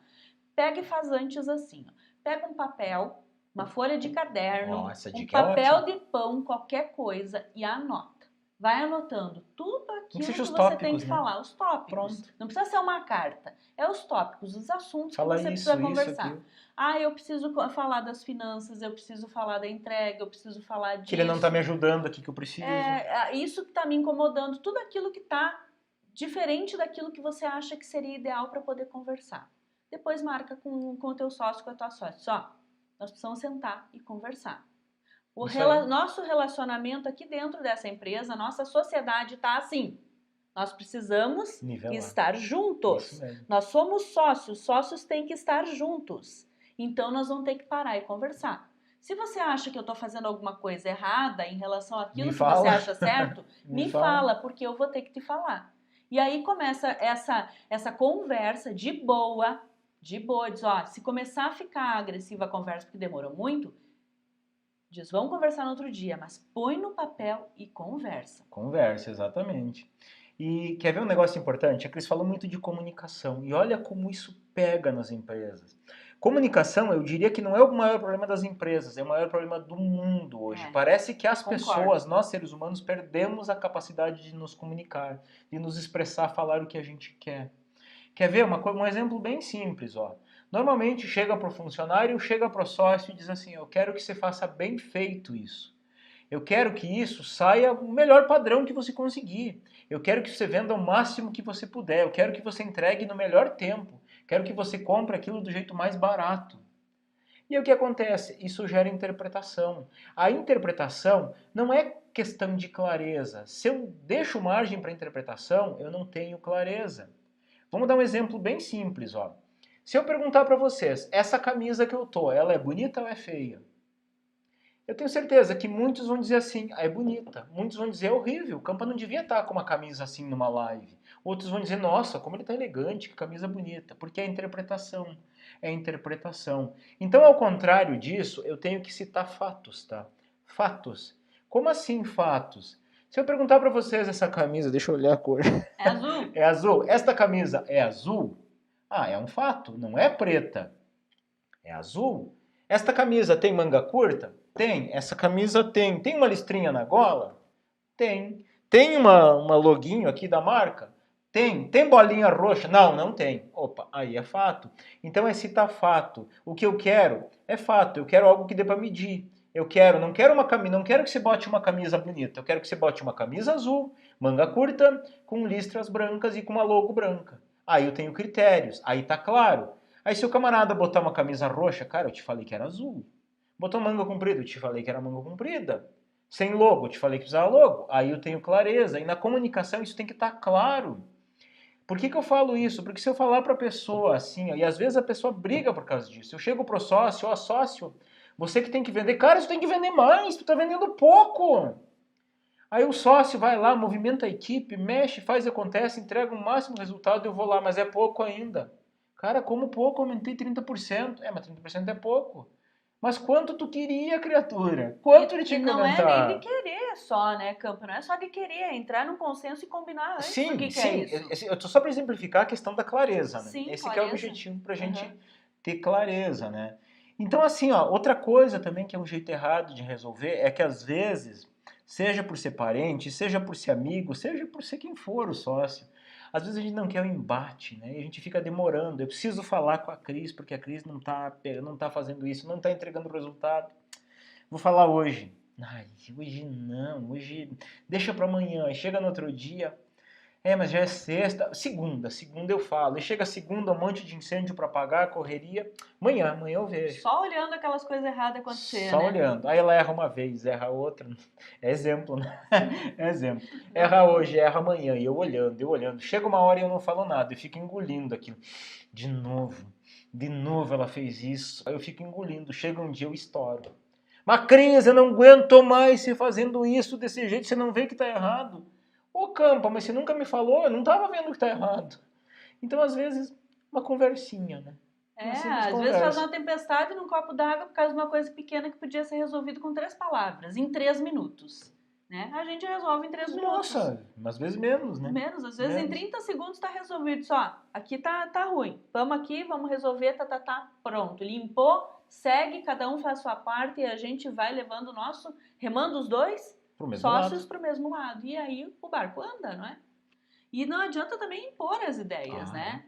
S2: Pega e faz antes assim. Pega um papel, uma folha de caderno, um papel de pão, qualquer coisa, e anota. Vai anotando tudo aquilo que você tem que falar, os tópicos.
S1: Pronto.
S2: Não precisa ser uma carta. É os tópicos, os assuntos
S1: Fala
S2: que você
S1: isso,
S2: precisa conversar.
S1: Aquilo.
S2: Eu preciso falar das finanças, eu preciso falar da entrega, eu preciso falar disso.
S1: Que ele não está me ajudando aqui que eu preciso.
S2: Isso que está me incomodando, tudo aquilo que está diferente daquilo que você acha que seria ideal para poder conversar. Depois marca com o teu sócio, com a tua sócia. Nós precisamos sentar e conversar. Nosso relacionamento aqui dentro dessa empresa, nossa sociedade está assim. Nós precisamos estar juntos. Nós somos sócios têm que estar juntos. Então nós vamos ter que parar e conversar. Se você acha que eu estou fazendo alguma coisa errada em relação àquilo
S1: Me
S2: que
S1: fala.
S2: você acha certo,
S1: Me
S2: me
S1: fala.
S2: fala, porque eu vou ter que te falar. E aí começa essa conversa de boa, diz, ó, se começar a ficar agressiva a conversa porque demorou muito, diz, vamos conversar no outro dia, mas põe no papel e conversa.
S1: Conversa, exatamente. E quer ver um negócio importante? A Cris falou muito de comunicação. E olha como isso pega nas empresas. Comunicação, eu diria que não é o maior problema das empresas, é o maior problema do mundo hoje.
S2: É,
S1: Parece que as
S2: concordo.
S1: pessoas, nós seres humanos, perdemos a capacidade de nos comunicar, de nos expressar, falar o que a gente quer. Quer ver um exemplo bem simples, ó. Normalmente chega para o funcionário, chega para o sócio e diz assim: eu quero que você faça bem feito isso. Eu quero que isso saia o melhor padrão que você conseguir. Eu quero que você venda o máximo que você puder. Eu quero que você entregue no melhor tempo. Quero que você compre aquilo do jeito mais barato. E o que acontece? Isso gera interpretação. A interpretação não é questão de clareza. Se eu deixo margem para interpretação, eu não tenho clareza. Vamos dar um exemplo bem simples, ó. Se eu perguntar para vocês, essa camisa que eu tô, ela é bonita ou é feia? Eu tenho certeza que muitos vão dizer assim, ah, é bonita. Muitos vão dizer, é horrível, o Campa não devia estar com uma camisa assim numa live. Outros vão dizer, nossa, como ele está elegante, que camisa bonita. Porque é interpretação. É interpretação. Então, ao contrário disso, eu tenho que citar fatos, tá? Fatos. Como assim fatos? Se eu perguntar para vocês essa camisa, deixa eu olhar a cor.
S2: É azul.
S1: É azul. Esta camisa é azul? Ah, é um fato, não é preta. É azul. Esta camisa tem manga curta? Tem. Essa camisa tem. Tem uma listrinha na gola? Tem. Tem uma loguinho aqui da marca? Tem. Tem bolinha roxa? Não, não tem. Opa, aí é fato. Então é citar fato. O que eu quero é fato. Eu quero algo que dê para medir. Eu quero, não quero uma camisa, não quero que você bote uma camisa bonita. Eu quero que você bote uma camisa azul, manga curta, com listras brancas e com uma logo branca. Aí eu tenho critérios. Aí tá claro. Aí se o camarada botar uma camisa roxa, cara, eu te falei que era azul. Botou manga comprida, eu te falei que era manga comprida. Sem logo, eu te falei que precisava logo. Aí eu tenho clareza. E na comunicação isso tem que estar claro. Por que eu falo isso? Porque se eu falar para a pessoa assim, ó, e às vezes a pessoa briga por causa disso. Eu chego pro sócio, ó, sócio, você que tem que vender. Cara, você tem que vender mais, tu tá vendendo pouco. Aí o sócio vai lá, movimenta a equipe, mexe, faz, acontece, entrega o máximo resultado, eu vou lá, mas é pouco ainda. Cara, como pouco? Aumentei 30%. É, mas 30% é pouco. Mas quanto tu queria, criatura? Quanto ele
S2: E
S1: tinha que
S2: não é nem de
S1: aumentar?
S2: querer só, né, Campo? Não é só de querer, é entrar num consenso e combinar antes o
S1: Sim,
S2: que é
S1: sim.
S2: isso.
S1: Eu tô só para exemplificar a questão da clareza, né?
S2: Sim,
S1: Esse que é o
S2: clareza.
S1: objetivo para a gente
S2: Aham.
S1: ter clareza, né? Então, assim, ó, outra coisa também que é um jeito errado de resolver é que às vezes, seja por ser parente, seja por ser amigo, seja por ser quem for o sócio, às vezes a gente não quer o embate, né? E a gente fica demorando. Eu preciso falar com a Cris, porque a Cris não tá fazendo isso, não tá entregando o resultado. Vou falar hoje. Ai, hoje não, hoje deixa para amanhã. Aí chega no outro dia, é, mas já é sexta. Segunda eu falo. E chega segunda, um monte de incêndio para apagar, correria. Amanhã eu vejo.
S2: Só olhando aquelas coisas erradas acontecer,
S1: Só
S2: né?
S1: olhando. Aí ela erra uma vez, erra outra. É exemplo, né? É exemplo.
S2: Não,
S1: Erra hoje, erra amanhã. E eu olhando, eu olhando. Chega uma hora e eu não falo nada. Eu fico engolindo aquilo. De novo. De novo ela fez isso. Aí eu fico engolindo. Chega um dia eu estouro. Mas Cris, eu não aguento mais você fazendo isso desse jeito. Você não vê que tá errado. Ô Campa, mas você nunca me falou, eu não estava vendo que está errado. Então, às vezes, uma conversinha, né?
S2: é,
S1: Uma simples
S2: às vezes faz
S1: conversa.
S2: uma tempestade num copo d'água por causa de uma coisa pequena que podia ser resolvido com 3 palavras, em 3 minutos. Né? A gente resolve em 3 minutos.
S1: Nossa, às vezes menos, né?
S2: Menos, às vezes em 30 segundos está resolvido. Só, aqui tá ruim. Vamos aqui, vamos resolver, pronto. Limpou, segue, cada um faz a sua parte e a gente vai levando o nosso, remando os dois
S1: Pro mesmo
S2: sócios
S1: lado.
S2: para o mesmo lado. E aí o barco anda, não é? E não adianta também impor as ideias, né?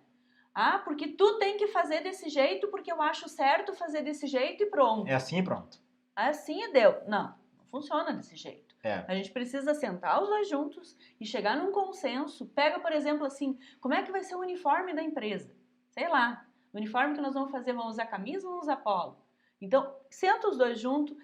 S2: Ah, porque tu tem que fazer desse jeito, porque eu acho certo fazer desse jeito e pronto.
S1: É assim e pronto.
S2: Assim deu. Não funciona desse jeito.
S1: É.
S2: A gente precisa sentar os dois juntos e chegar num consenso. Pega, por exemplo, assim, como é que vai ser o uniforme da empresa? Sei lá, o uniforme que nós vamos fazer, vamos usar camisa ou vamos usar polo? Então, senta os dois juntos,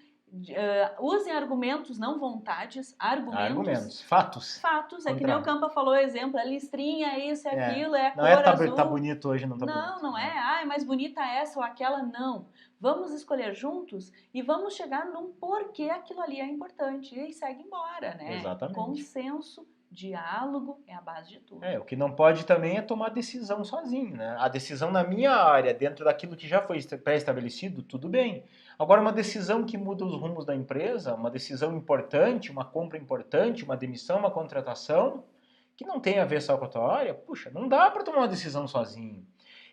S2: Usem argumentos, não vontades, argumentos.
S1: Fatos.
S2: Fatos, é que nem o Campa falou, exemplo, a listrinha, é isso, é aquilo, é a
S1: não
S2: cor
S1: é
S2: azul.
S1: Tá bonito hoje, não tá bonito.
S2: Não é, é mais bonita essa ou aquela, não. Vamos escolher juntos e vamos chegar num porquê aquilo ali é importante. E aí segue embora, né?
S1: Exatamente.
S2: Consenso, diálogo é a base de tudo.
S1: O que não pode também é tomar decisão sozinho, né? A decisão na minha área, dentro daquilo que já foi pré-estabelecido, tudo bem. Agora, uma decisão que muda os rumos da empresa, uma decisão importante, uma compra importante, uma demissão, uma contratação, que não tem a ver só com a tua área, puxa, não dá para tomar uma decisão sozinho.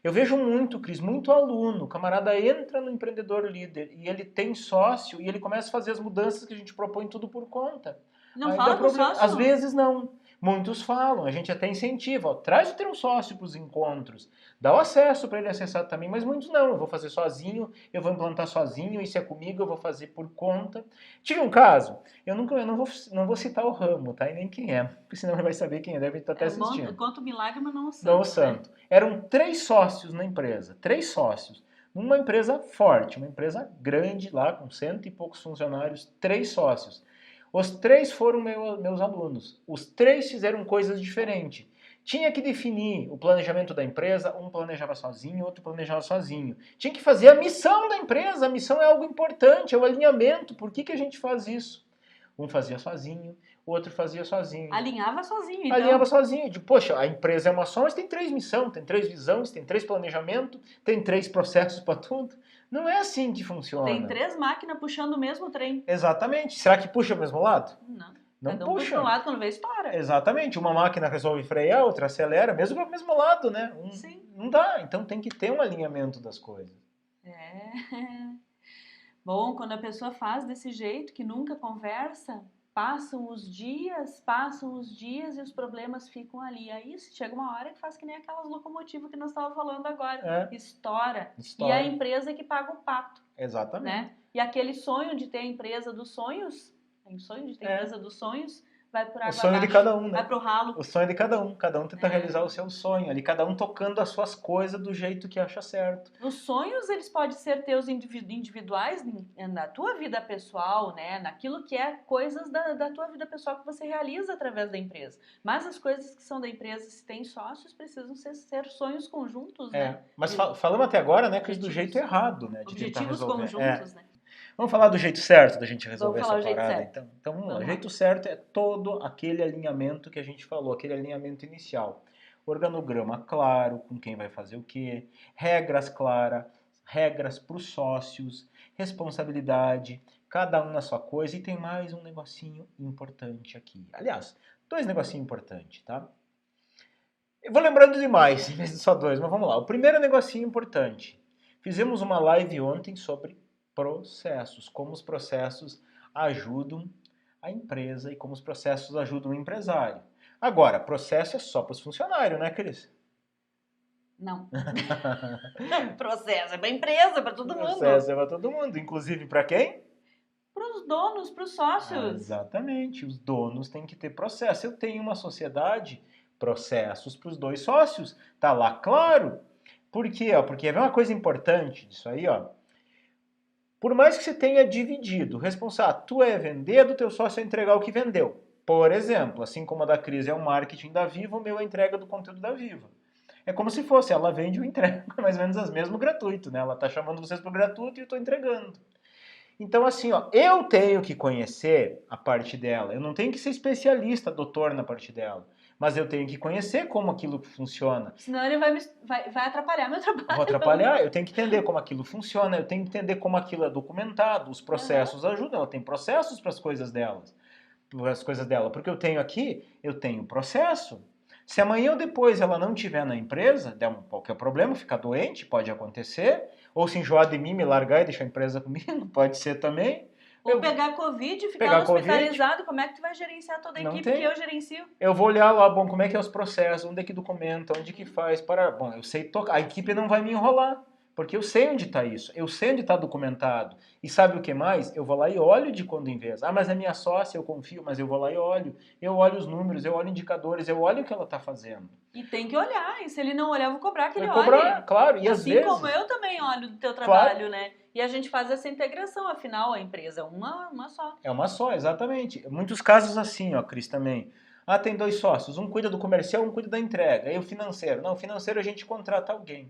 S1: Eu vejo muito, Cris, muito aluno, o camarada entra no empreendedor líder e ele tem sócio e ele começa a fazer as mudanças que a gente propõe tudo por conta.
S2: Não fala com o sócio?
S1: Às vezes não. Muitos falam, a gente até incentiva, ó, traz o teu sócio para os encontros, dá o acesso para ele acessar também, mas muitos não, eu vou fazer sozinho, eu vou implantar sozinho, isso é comigo, eu vou fazer por conta. Tive um caso, eu não vou citar o ramo, tá? E nem quem é, porque senão ele vai saber quem é, deve estar até assistindo.
S2: Conta o milagre, mas não o santo.
S1: Não o santo. Né? Eram 3 sócios na empresa, 3 sócios. Numa empresa forte, uma empresa grande lá, com 100 e poucos funcionários, 3 sócios. Os 3 foram meus alunos. Os 3 fizeram coisas diferentes. Tinha que definir o planejamento da empresa, um planejava sozinho, outro planejava sozinho. Tinha que fazer a missão da empresa, a missão é algo importante, é o alinhamento. Por que a gente faz isso? Um fazia sozinho, o outro fazia sozinho.
S2: Alinhava sozinho, então.
S1: Alinhava sozinho. Poxa, a empresa é uma só, mas tem 3 missões, tem 3 visões, tem 3 planejamentos, tem 3 processos para tudo. Não é assim que funciona.
S2: Tem 3 máquinas puxando o mesmo trem.
S1: Exatamente. Será que puxa o mesmo lado?
S2: Não
S1: puxa.
S2: Puxa pro lado quando vê estoura.
S1: Exatamente. Uma máquina resolve frear, outra acelera, mesmo para o mesmo lado, né?
S2: Sim.
S1: Não dá. Então tem que ter um alinhamento das coisas.
S2: Bom, quando a pessoa faz desse jeito, que nunca conversa, passam os dias e os problemas ficam ali. Aí chega uma hora que faz que nem aquelas locomotivas que nós estávamos falando agora. Estoura. E a empresa que paga o pato.
S1: Exatamente.
S2: Né? E aquele sonho de ter a empresa dos sonhos, empresa dos sonhos, vai por água
S1: abaixo. O sonho
S2: abaixo,
S1: de cada um, né?
S2: Vai pro ralo.
S1: O sonho de cada um tenta realizar o seu sonho ali, cada um tocando as suas coisas do jeito que acha certo.
S2: Os sonhos, eles podem ser teus individuais na tua vida pessoal, né? Naquilo que é coisas da tua vida pessoal que você realiza através da empresa. Mas as coisas que são da empresa, se tem sócios, precisam ser sonhos conjuntos, né?
S1: Mas falamos até agora, né, que do jeito errado, né? De
S2: objetivos conjuntos, né?
S1: Vamos falar do jeito certo da gente resolver essa
S2: parada,
S1: então. Então vamos lá. O jeito certo é todo aquele alinhamento que a gente falou, aquele alinhamento inicial. Organograma claro, com quem vai fazer o quê, regras claras, regras para os sócios, responsabilidade, cada um na sua coisa. E tem mais um negocinho importante aqui. Aliás, 2 negocinhos importantes, tá? Eu vou lembrando demais, em vez de só 2, mas vamos lá. O primeiro negocinho importante. Fizemos uma live ontem sobre processos, como os processos ajudam a empresa e como os processos ajudam o empresário. Agora, processo é só para os funcionários, né, Cris?
S2: Não. Processo é para a empresa, para todo mundo.
S1: Processo é para todo mundo, inclusive para quem?
S2: Para os donos, para os sócios.
S1: Exatamente, os donos têm que ter processo. Eu tenho uma sociedade, processos para os 2 sócios, tá lá claro. Por quê? Porque é uma coisa importante disso aí, ó. Por mais que você tenha dividido, responsável, tu é vender, do teu sócio é entregar o que vendeu. Por exemplo, assim como a da Cris é o marketing da Viva, o meu é a entrega do conteúdo da Viva. É como se fosse, ela vende e eu entrego mais ou menos as mesmas gratuito, né? Ela tá chamando vocês para o gratuito e eu estou entregando. Então assim, ó, eu tenho que conhecer a parte dela, eu não tenho que ser especialista, doutor na parte dela. Mas eu tenho que conhecer como aquilo funciona.
S2: Senão ele vai atrapalhar meu trabalho.
S1: Vou atrapalhar, eu tenho que entender como aquilo funciona, eu tenho que entender como aquilo é documentado, os processos ajudam, ela tem processos para as coisas delas. Porque eu tenho aqui, eu tenho processo. Se amanhã ou depois ela não estiver na empresa, der qualquer problema, ficar doente, pode acontecer. Ou se enjoar de mim, me largar e deixar a empresa comigo, pode ser também.
S2: Ou pegar Covid, ficar hospitalizado, como é que tu vai gerenciar toda a equipe que eu gerencio?
S1: Eu vou olhar lá, como é que é os processos, onde é que documenta, onde que faz, bom, eu sei tocar, a equipe não vai me enrolar, Porque eu sei onde está isso, eu sei onde está documentado. E sabe o que mais? Eu vou lá e olho de quando em vez. Ah, mas é minha sócia, eu confio, mas eu vou lá e olho. Eu olho os números, eu olho indicadores, eu olho o que ela está fazendo.
S2: E tem que olhar, e se ele não olhar, eu vou cobrar que ele
S1: Vai cobrar,
S2: olhe.
S1: claro, e às
S2: Assim
S1: vezes...
S2: como eu também olho do teu
S1: Claro,
S2: trabalho, né? E a gente faz essa integração, afinal, a empresa é uma só.
S1: é uma só, exatamente. Muitos casos assim, ó, Cris, também. Ah, tem dois sócios, um cuida do comercial, um cuida da entrega. Aí o financeiro. Não, o financeiro a gente contrata alguém.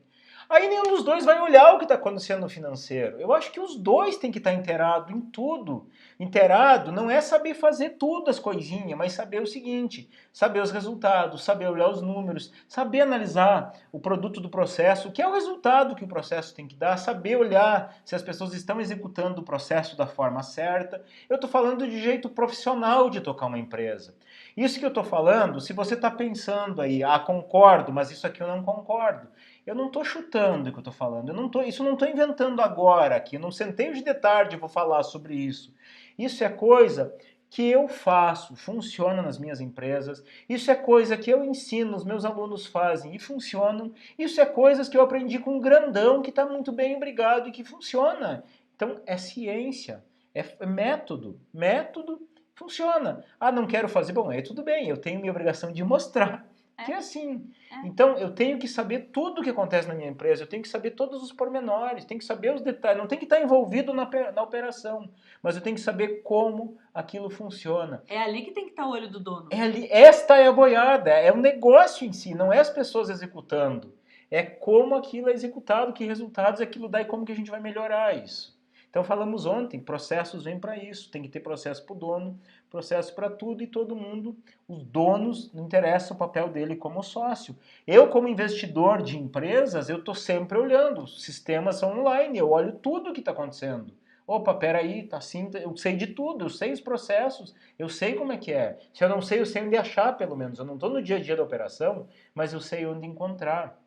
S1: Aí nenhum dos dois vai olhar o que está acontecendo no financeiro. Eu acho que os dois têm que estar inteirado em tudo. Inteirado não é saber fazer tudo as coisinhas, mas saber o seguinte, saber os resultados, saber olhar os números, saber analisar o produto do processo, o que é o resultado que o processo tem que dar, saber olhar se as pessoas estão executando o processo da forma certa. Eu estou falando de jeito profissional de tocar uma empresa. Isso que eu estou falando, se você está pensando aí, ah, concordo, mas isso aqui eu não concordo. Eu não estou chutando o que eu estou falando. Isso eu não estou inventando agora aqui. Eu não sentei hoje de tarde e vou falar sobre isso. Isso é coisa que eu faço, funciona nas minhas empresas. Isso é coisa que eu ensino, os meus alunos fazem e funcionam. Isso é coisas que eu aprendi com um grandão que está muito bem, obrigado, e que funciona. Então é ciência, é método. Método funciona. Ah, não quero fazer. Bom, aí tudo bem, eu tenho minha obrigação de mostrar. Que é assim. Então, eu tenho que saber tudo o que acontece na minha empresa, eu tenho que saber todos os pormenores, tenho que saber os detalhes, não tem que estar envolvido na operação, mas eu tenho que saber como aquilo funciona.
S2: É ali que tem que estar o olho do dono.
S1: É ali, esta é a boiada, é o negócio em si, não é as pessoas executando. É como aquilo é executado, que resultados aquilo dá e como que a gente vai melhorar isso. Então falamos ontem, processos vêm para isso, tem que ter processo para o dono, processo para tudo e todo mundo, os donos, não interessa o papel dele como sócio. Eu como investidor de empresas, eu estou sempre olhando, os sistemas são online, eu olho tudo o que está acontecendo. Opa, peraí, tá assim, eu sei de tudo, eu sei os processos, eu sei como é que é. Se eu não sei, eu sei onde achar, pelo menos. Eu não estou no dia a dia da operação, mas eu sei onde encontrar.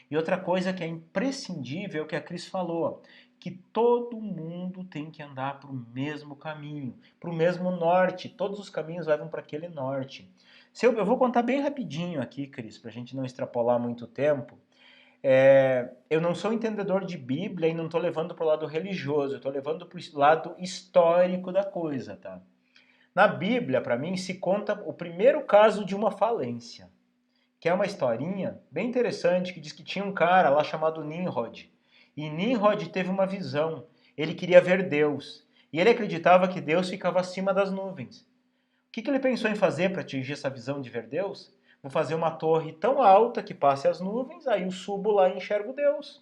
S1: E outra coisa que é imprescindível é o que a Cris falou, que todo mundo tem que andar para o mesmo caminho, para o mesmo norte. Todos os caminhos levam para aquele norte. Eu vou contar bem rapidinho aqui, Cris, para a gente não extrapolar muito tempo. Eu não sou entendedor de Bíblia e não estou levando para o lado religioso, eu estou levando para o lado histórico da coisa, tá? Na Bíblia, para mim, se conta o primeiro caso de uma falência, que é uma historinha bem interessante que diz que tinha um cara lá chamado Nimrod. E Nimrod teve uma visão, ele queria ver Deus, e ele acreditava que Deus ficava acima das nuvens. O que ele pensou em fazer para atingir essa visão de ver Deus? Vou fazer uma torre tão alta que passe as nuvens, aí eu subo lá e enxergo Deus.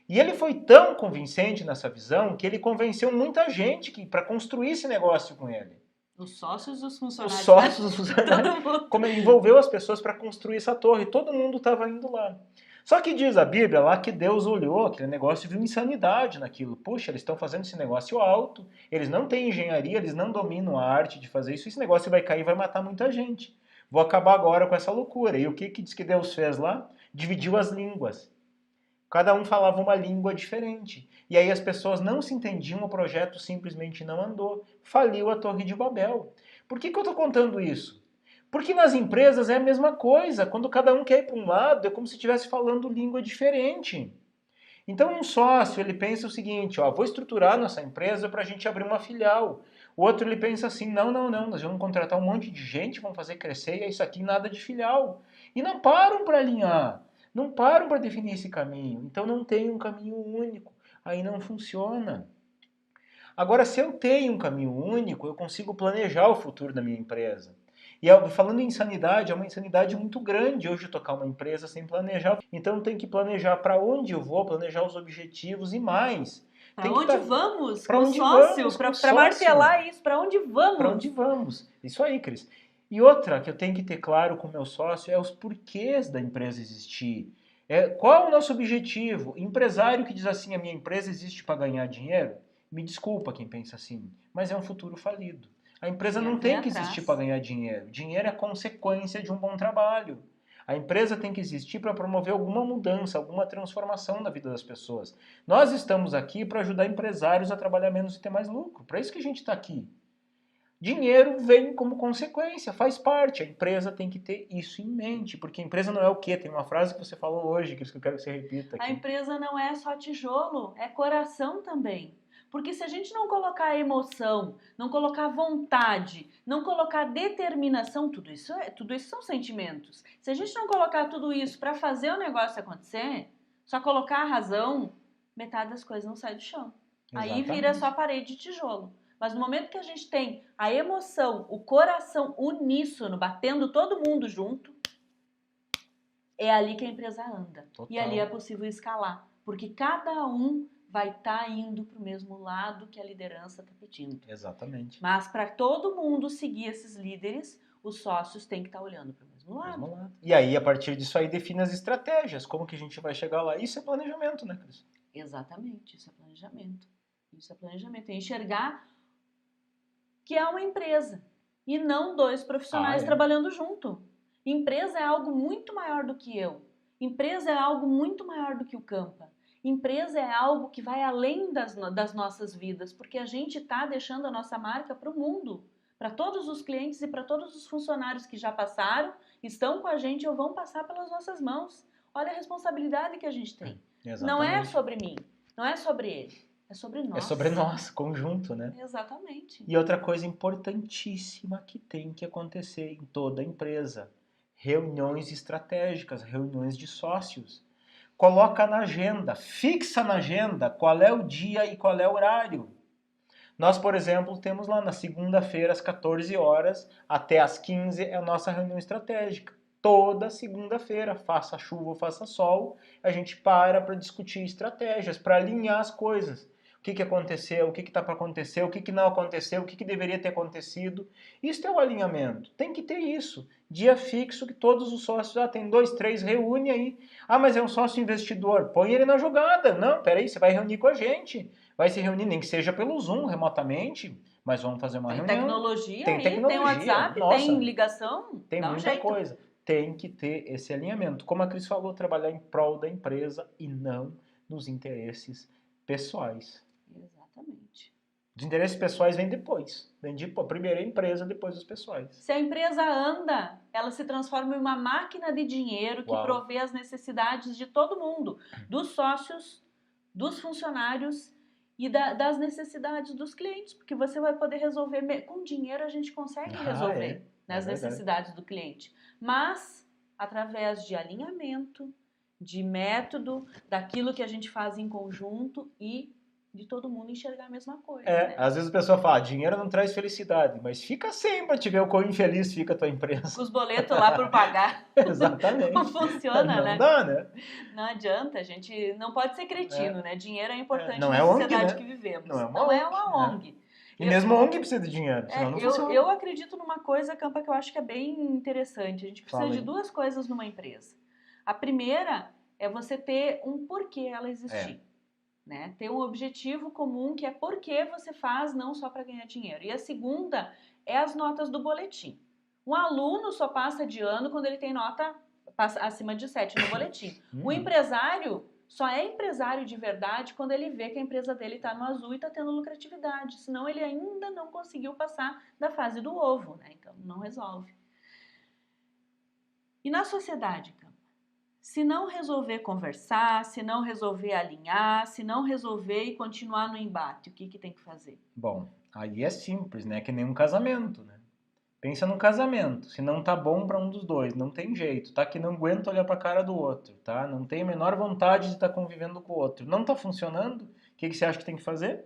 S1: E ele foi tão convincente nessa visão que ele convenceu muita gente para construir esse negócio com ele.
S2: Os sócios dos
S1: Os
S2: funcionários.
S1: sócios, os funcionários,
S2: Todo mundo.
S1: como ele envolveu as pessoas para construir essa torre, todo mundo estava indo lá. Só que diz a Bíblia lá que Deus olhou aquele negócio e viu insanidade naquilo. Puxa, eles estão fazendo esse negócio alto, eles não têm engenharia, eles não dominam a arte de fazer isso, esse negócio vai cair e vai matar muita gente. Vou acabar agora com essa loucura. E o que diz que Deus fez lá? Dividiu as línguas. Cada um falava uma língua diferente. E aí as pessoas não se entendiam, o projeto simplesmente não andou. Faliu a Torre de Babel. Por que eu estou contando isso? Porque nas empresas é a mesma coisa. Quando cada um quer ir para um lado, é como se estivesse falando língua diferente. Então um sócio, ele pensa o seguinte, ó, vou estruturar nossa empresa para a gente abrir uma filial. O outro, ele pensa assim, não, nós vamos contratar um monte de gente, vamos fazer crescer, e é isso aqui, nada de filial. E não param para alinhar, não param para definir esse caminho. Então não tem um caminho único, aí não funciona. Agora, se eu tenho um caminho único, eu consigo planejar o futuro da minha empresa. E falando em insanidade, é uma insanidade muito grande hoje tocar uma empresa sem planejar. Então tem que planejar para onde eu vou, planejar os objetivos e mais.
S2: Para onde vamos
S1: para
S2: com o
S1: onde
S2: sócio?
S1: vamos,
S2: Para martelar isso, para onde vamos?
S1: Para onde vamos? Isso aí, Cris. E outra que eu tenho que ter claro com o meu sócio é os porquês da empresa existir. Qual é o nosso objetivo? Empresário que diz assim, a minha empresa existe para ganhar dinheiro? Me desculpa quem pensa assim, mas é um futuro falido. A empresa não tem que existir para ganhar dinheiro. Dinheiro é consequência de um bom trabalho. A empresa tem que existir para promover alguma mudança, alguma transformação na vida das pessoas. Nós estamos aqui para ajudar empresários a trabalhar menos e ter mais lucro. Para isso que a gente está aqui. Dinheiro vem como consequência, faz parte. A empresa tem que ter isso em mente, porque a empresa não é o quê? Tem uma frase que você falou hoje, que eu quero que você repita aqui.
S2: A empresa não é só tijolo, é coração também. Porque se a gente não colocar emoção, não colocar vontade, não colocar determinação, tudo isso são sentimentos. Se a gente não colocar tudo isso para fazer o negócio acontecer, só colocar a razão, metade das coisas não sai do chão. Aí vira só parede de tijolo. Mas no momento que a gente tem a emoção, o coração uníssono, batendo todo mundo junto, é ali que a empresa anda.
S1: Total.
S2: E ali é possível escalar. Porque cada um vai estar indo para o mesmo lado que a liderança está pedindo.
S1: Exatamente.
S2: Mas para todo mundo seguir esses líderes, os sócios têm que estar olhando para o mesmo lado.
S1: E aí, a partir disso aí, define as estratégias. Como que a gente vai chegar lá? Isso é planejamento, né, Cris?
S2: Exatamente, isso é planejamento. Isso é planejamento. É enxergar que é uma empresa e não dois profissionais trabalhando junto. Empresa é algo muito maior do que eu. Empresa é algo muito maior do que o Campa. Empresa é algo que vai além das nossas vidas, porque a gente está deixando a nossa marca para o mundo, para todos os clientes e para todos os funcionários que já passaram, estão com a gente ou vão passar pelas nossas mãos. Olha a responsabilidade que a gente tem. Não é sobre mim, não é sobre ele. É sobre nós.
S1: É sobre nós, conjunto, né?
S2: Exatamente.
S1: E outra coisa importantíssima que tem que acontecer em toda empresa: reuniões estratégicas, reuniões de sócios. Coloca na agenda, fixa na agenda qual é o dia e qual é o horário. Nós, por exemplo, temos lá na segunda-feira, às 14 horas, até às 15, é a nossa reunião estratégica. Toda segunda-feira, faça chuva ou faça sol, a gente para discutir estratégias, para alinhar as coisas. O que aconteceu, o que está para acontecer, o que não aconteceu, o que deveria ter acontecido. Isso é o alinhamento. Tem que ter isso. Dia fixo que todos os sócios, tem 2, 3, reúne aí. Mas é um sócio investidor. Põe ele na jogada. Não, peraí, você vai reunir com a gente. Vai se reunir, nem que seja pelo Zoom, remotamente, mas vamos fazer uma reunião.
S2: Tem tecnologia, tem WhatsApp, nossa, tem ligação.
S1: Tem muita coisa. Tem que ter esse alinhamento. Como a Cris falou, trabalhar em prol da empresa e não nos interesses pessoais.
S2: Exatamente.
S1: Os interesses pessoais vêm depois. Primeiro a empresa, depois os pessoais.
S2: Se a empresa anda, ela se transforma em uma máquina de dinheiro que provê as necessidades de todo mundo. Dos sócios, dos funcionários e das necessidades dos clientes. Porque você vai poder resolver... Com dinheiro a gente consegue resolver as necessidades do cliente. Mas através de alinhamento, de método, daquilo que a gente faz em conjunto e de todo mundo enxergar a mesma coisa. Né?
S1: Às vezes a pessoa fala, dinheiro não traz felicidade, mas fica sempre para te ver o quão infeliz fica a tua empresa.
S2: Com os boletos lá por pagar.
S1: Exatamente.
S2: Não funciona,
S1: não
S2: né?
S1: Não dá, né?
S2: Não adianta, a gente não pode ser cretino, né? Dinheiro é importante
S1: não
S2: na sociedade que vivemos.
S1: Não
S2: é uma ONG.
S1: E mesmo a ONG precisa de dinheiro, senão não funciona.
S2: Eu acredito numa coisa, Campa, que eu acho que é bem interessante. A gente precisa de duas coisas numa empresa. A primeira é você ter um porquê ela existir. Né? Ter um objetivo comum que é por que você faz, não só para ganhar dinheiro. E a segunda é as notas do boletim. Um aluno só passa de ano quando ele tem nota acima de 7 no boletim. O empresário só é empresário de verdade quando ele vê que a empresa dele está no azul e está tendo lucratividade. Senão ele ainda não conseguiu passar da fase do ovo, né? Então não resolve. E na sociedade, se não resolver conversar, se não resolver alinhar, se não resolver e continuar no embate, o que tem que fazer?
S1: Bom, aí é simples, né? Que nem um casamento, né? Pensa num casamento. Se não tá bom para um dos dois, não tem jeito, tá? Que não aguenta olhar para a cara do outro, tá? Não tem a menor vontade de estar convivendo com o outro. Não tá funcionando? O que você acha que tem que fazer?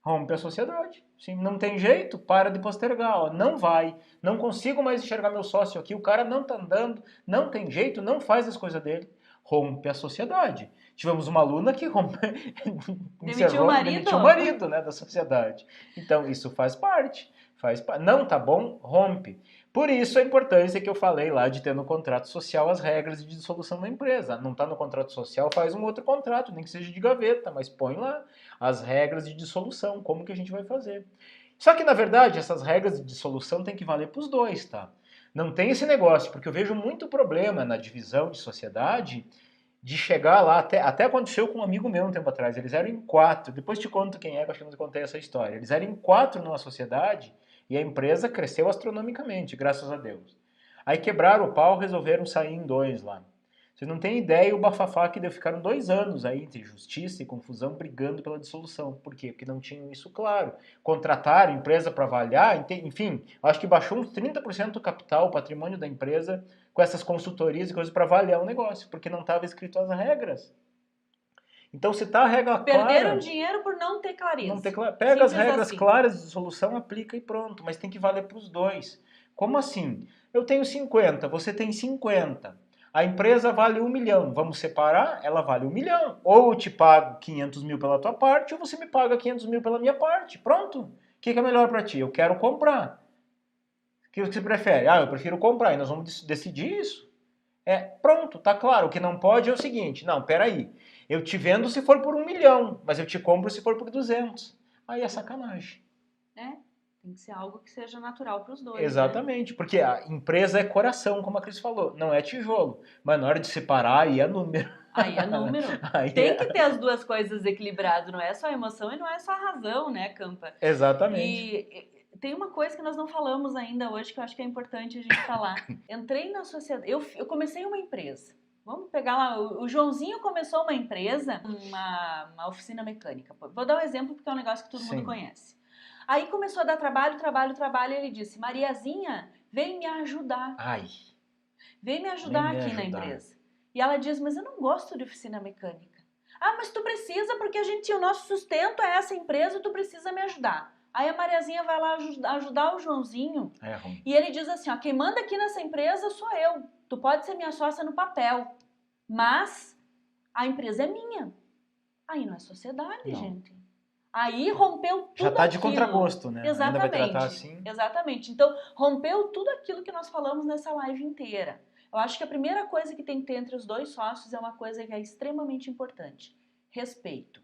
S1: Rompe a sociedade. Sim, não tem jeito, para de postergar. Ó. Não vai, não consigo mais enxergar meu sócio aqui, o cara não tá andando, não tem jeito, não faz as coisas dele. Rompe a sociedade. Tivemos uma aluna que
S2: demitiu o
S1: marido, né, da sociedade. Então, isso faz parte. Não tá bom, rompe. Por isso a importância que eu falei lá de ter no contrato social as regras de dissolução da empresa. Não está no contrato social, faz um outro contrato, nem que seja de gaveta, mas põe lá as regras de dissolução, como que a gente vai fazer. Só que, na verdade, essas regras de dissolução tem que valer para os dois, tá? Não tem esse negócio, porque eu vejo muito problema na divisão de sociedade de chegar lá, até aconteceu com um amigo meu um tempo atrás, eles eram em 4, depois te conto quem é, que eu acho que não te contei essa história. Eles eram em 4 numa sociedade e a empresa cresceu astronomicamente, graças a Deus. Aí quebraram o pau, resolveram sair em 2 lá. Vocês não têm ideia o bafafá que deu, ficaram 2 anos aí entre justiça e confusão brigando pela dissolução. Por quê? Porque não tinham isso claro. Contrataram empresa para avaliar, enfim, acho que baixou uns 30% do capital, o patrimônio da empresa, com essas consultorias e coisas para avaliar o negócio, porque não estava escrito as regras. Então, se está a regra
S2: Perderam
S1: clara,
S2: dinheiro por não ter clareza.
S1: não ter pega as
S2: Simples
S1: regras
S2: assim.
S1: claras de dissolução, aplica e pronto, mas tem que valer para os dois. Como assim? Eu tenho 50, você tem 50. A empresa vale 1 milhão. Vamos separar? Ela vale 1 milhão. Ou eu te pago 500 mil pela tua parte, ou você me paga 500 mil pela minha parte. Pronto. O que é melhor para ti? Eu quero comprar. O que você prefere? Ah, eu prefiro comprar. E nós vamos decidir isso. Pronto, tá claro. O que não pode é o seguinte: não, peraí. Eu te vendo se for por 1 milhão, mas eu te compro se for por 200. Aí é sacanagem.
S2: Tem que ser algo que seja natural para os dois,
S1: Exatamente, porque a empresa é coração, como a Cris falou, não é tijolo. Mas na hora de separar, aí é número.
S2: Aí é número.
S1: Aí
S2: Tem que ter as duas coisas equilibradas, não é só a emoção e não é só a razão, né, Campa?
S1: Exatamente.
S2: E tem uma coisa que nós não falamos ainda hoje que eu acho que é importante a gente falar. Entrei na sociedade, eu comecei uma empresa. Vamos pegar lá, o Joãozinho começou uma empresa, uma oficina mecânica. Vou dar um exemplo porque é um negócio que todo mundo conhece. Aí começou a dar trabalho, e ele disse, Mariazinha, vem me ajudar. Vem me ajudar aqui na empresa. E ela diz, mas eu não gosto de oficina mecânica. Ah, mas tu precisa porque o nosso sustento é essa empresa, tu precisa me ajudar. Aí a Mariazinha vai lá ajudar o Joãozinho. E ele diz assim, ó, quem manda aqui nessa empresa sou eu. Tu pode ser minha sócia no papel, mas a empresa é minha. Aí não é sociedade, gente. Aí rompeu tudo
S1: já tá de
S2: aquilo.
S1: Contragosto, né?
S2: Exatamente.
S1: Ainda vai tratar assim.
S2: Exatamente. Então, rompeu tudo aquilo que nós falamos nessa live inteira. Eu acho que a primeira coisa que tem que ter entre os dois sócios é uma coisa que é extremamente importante. Respeito.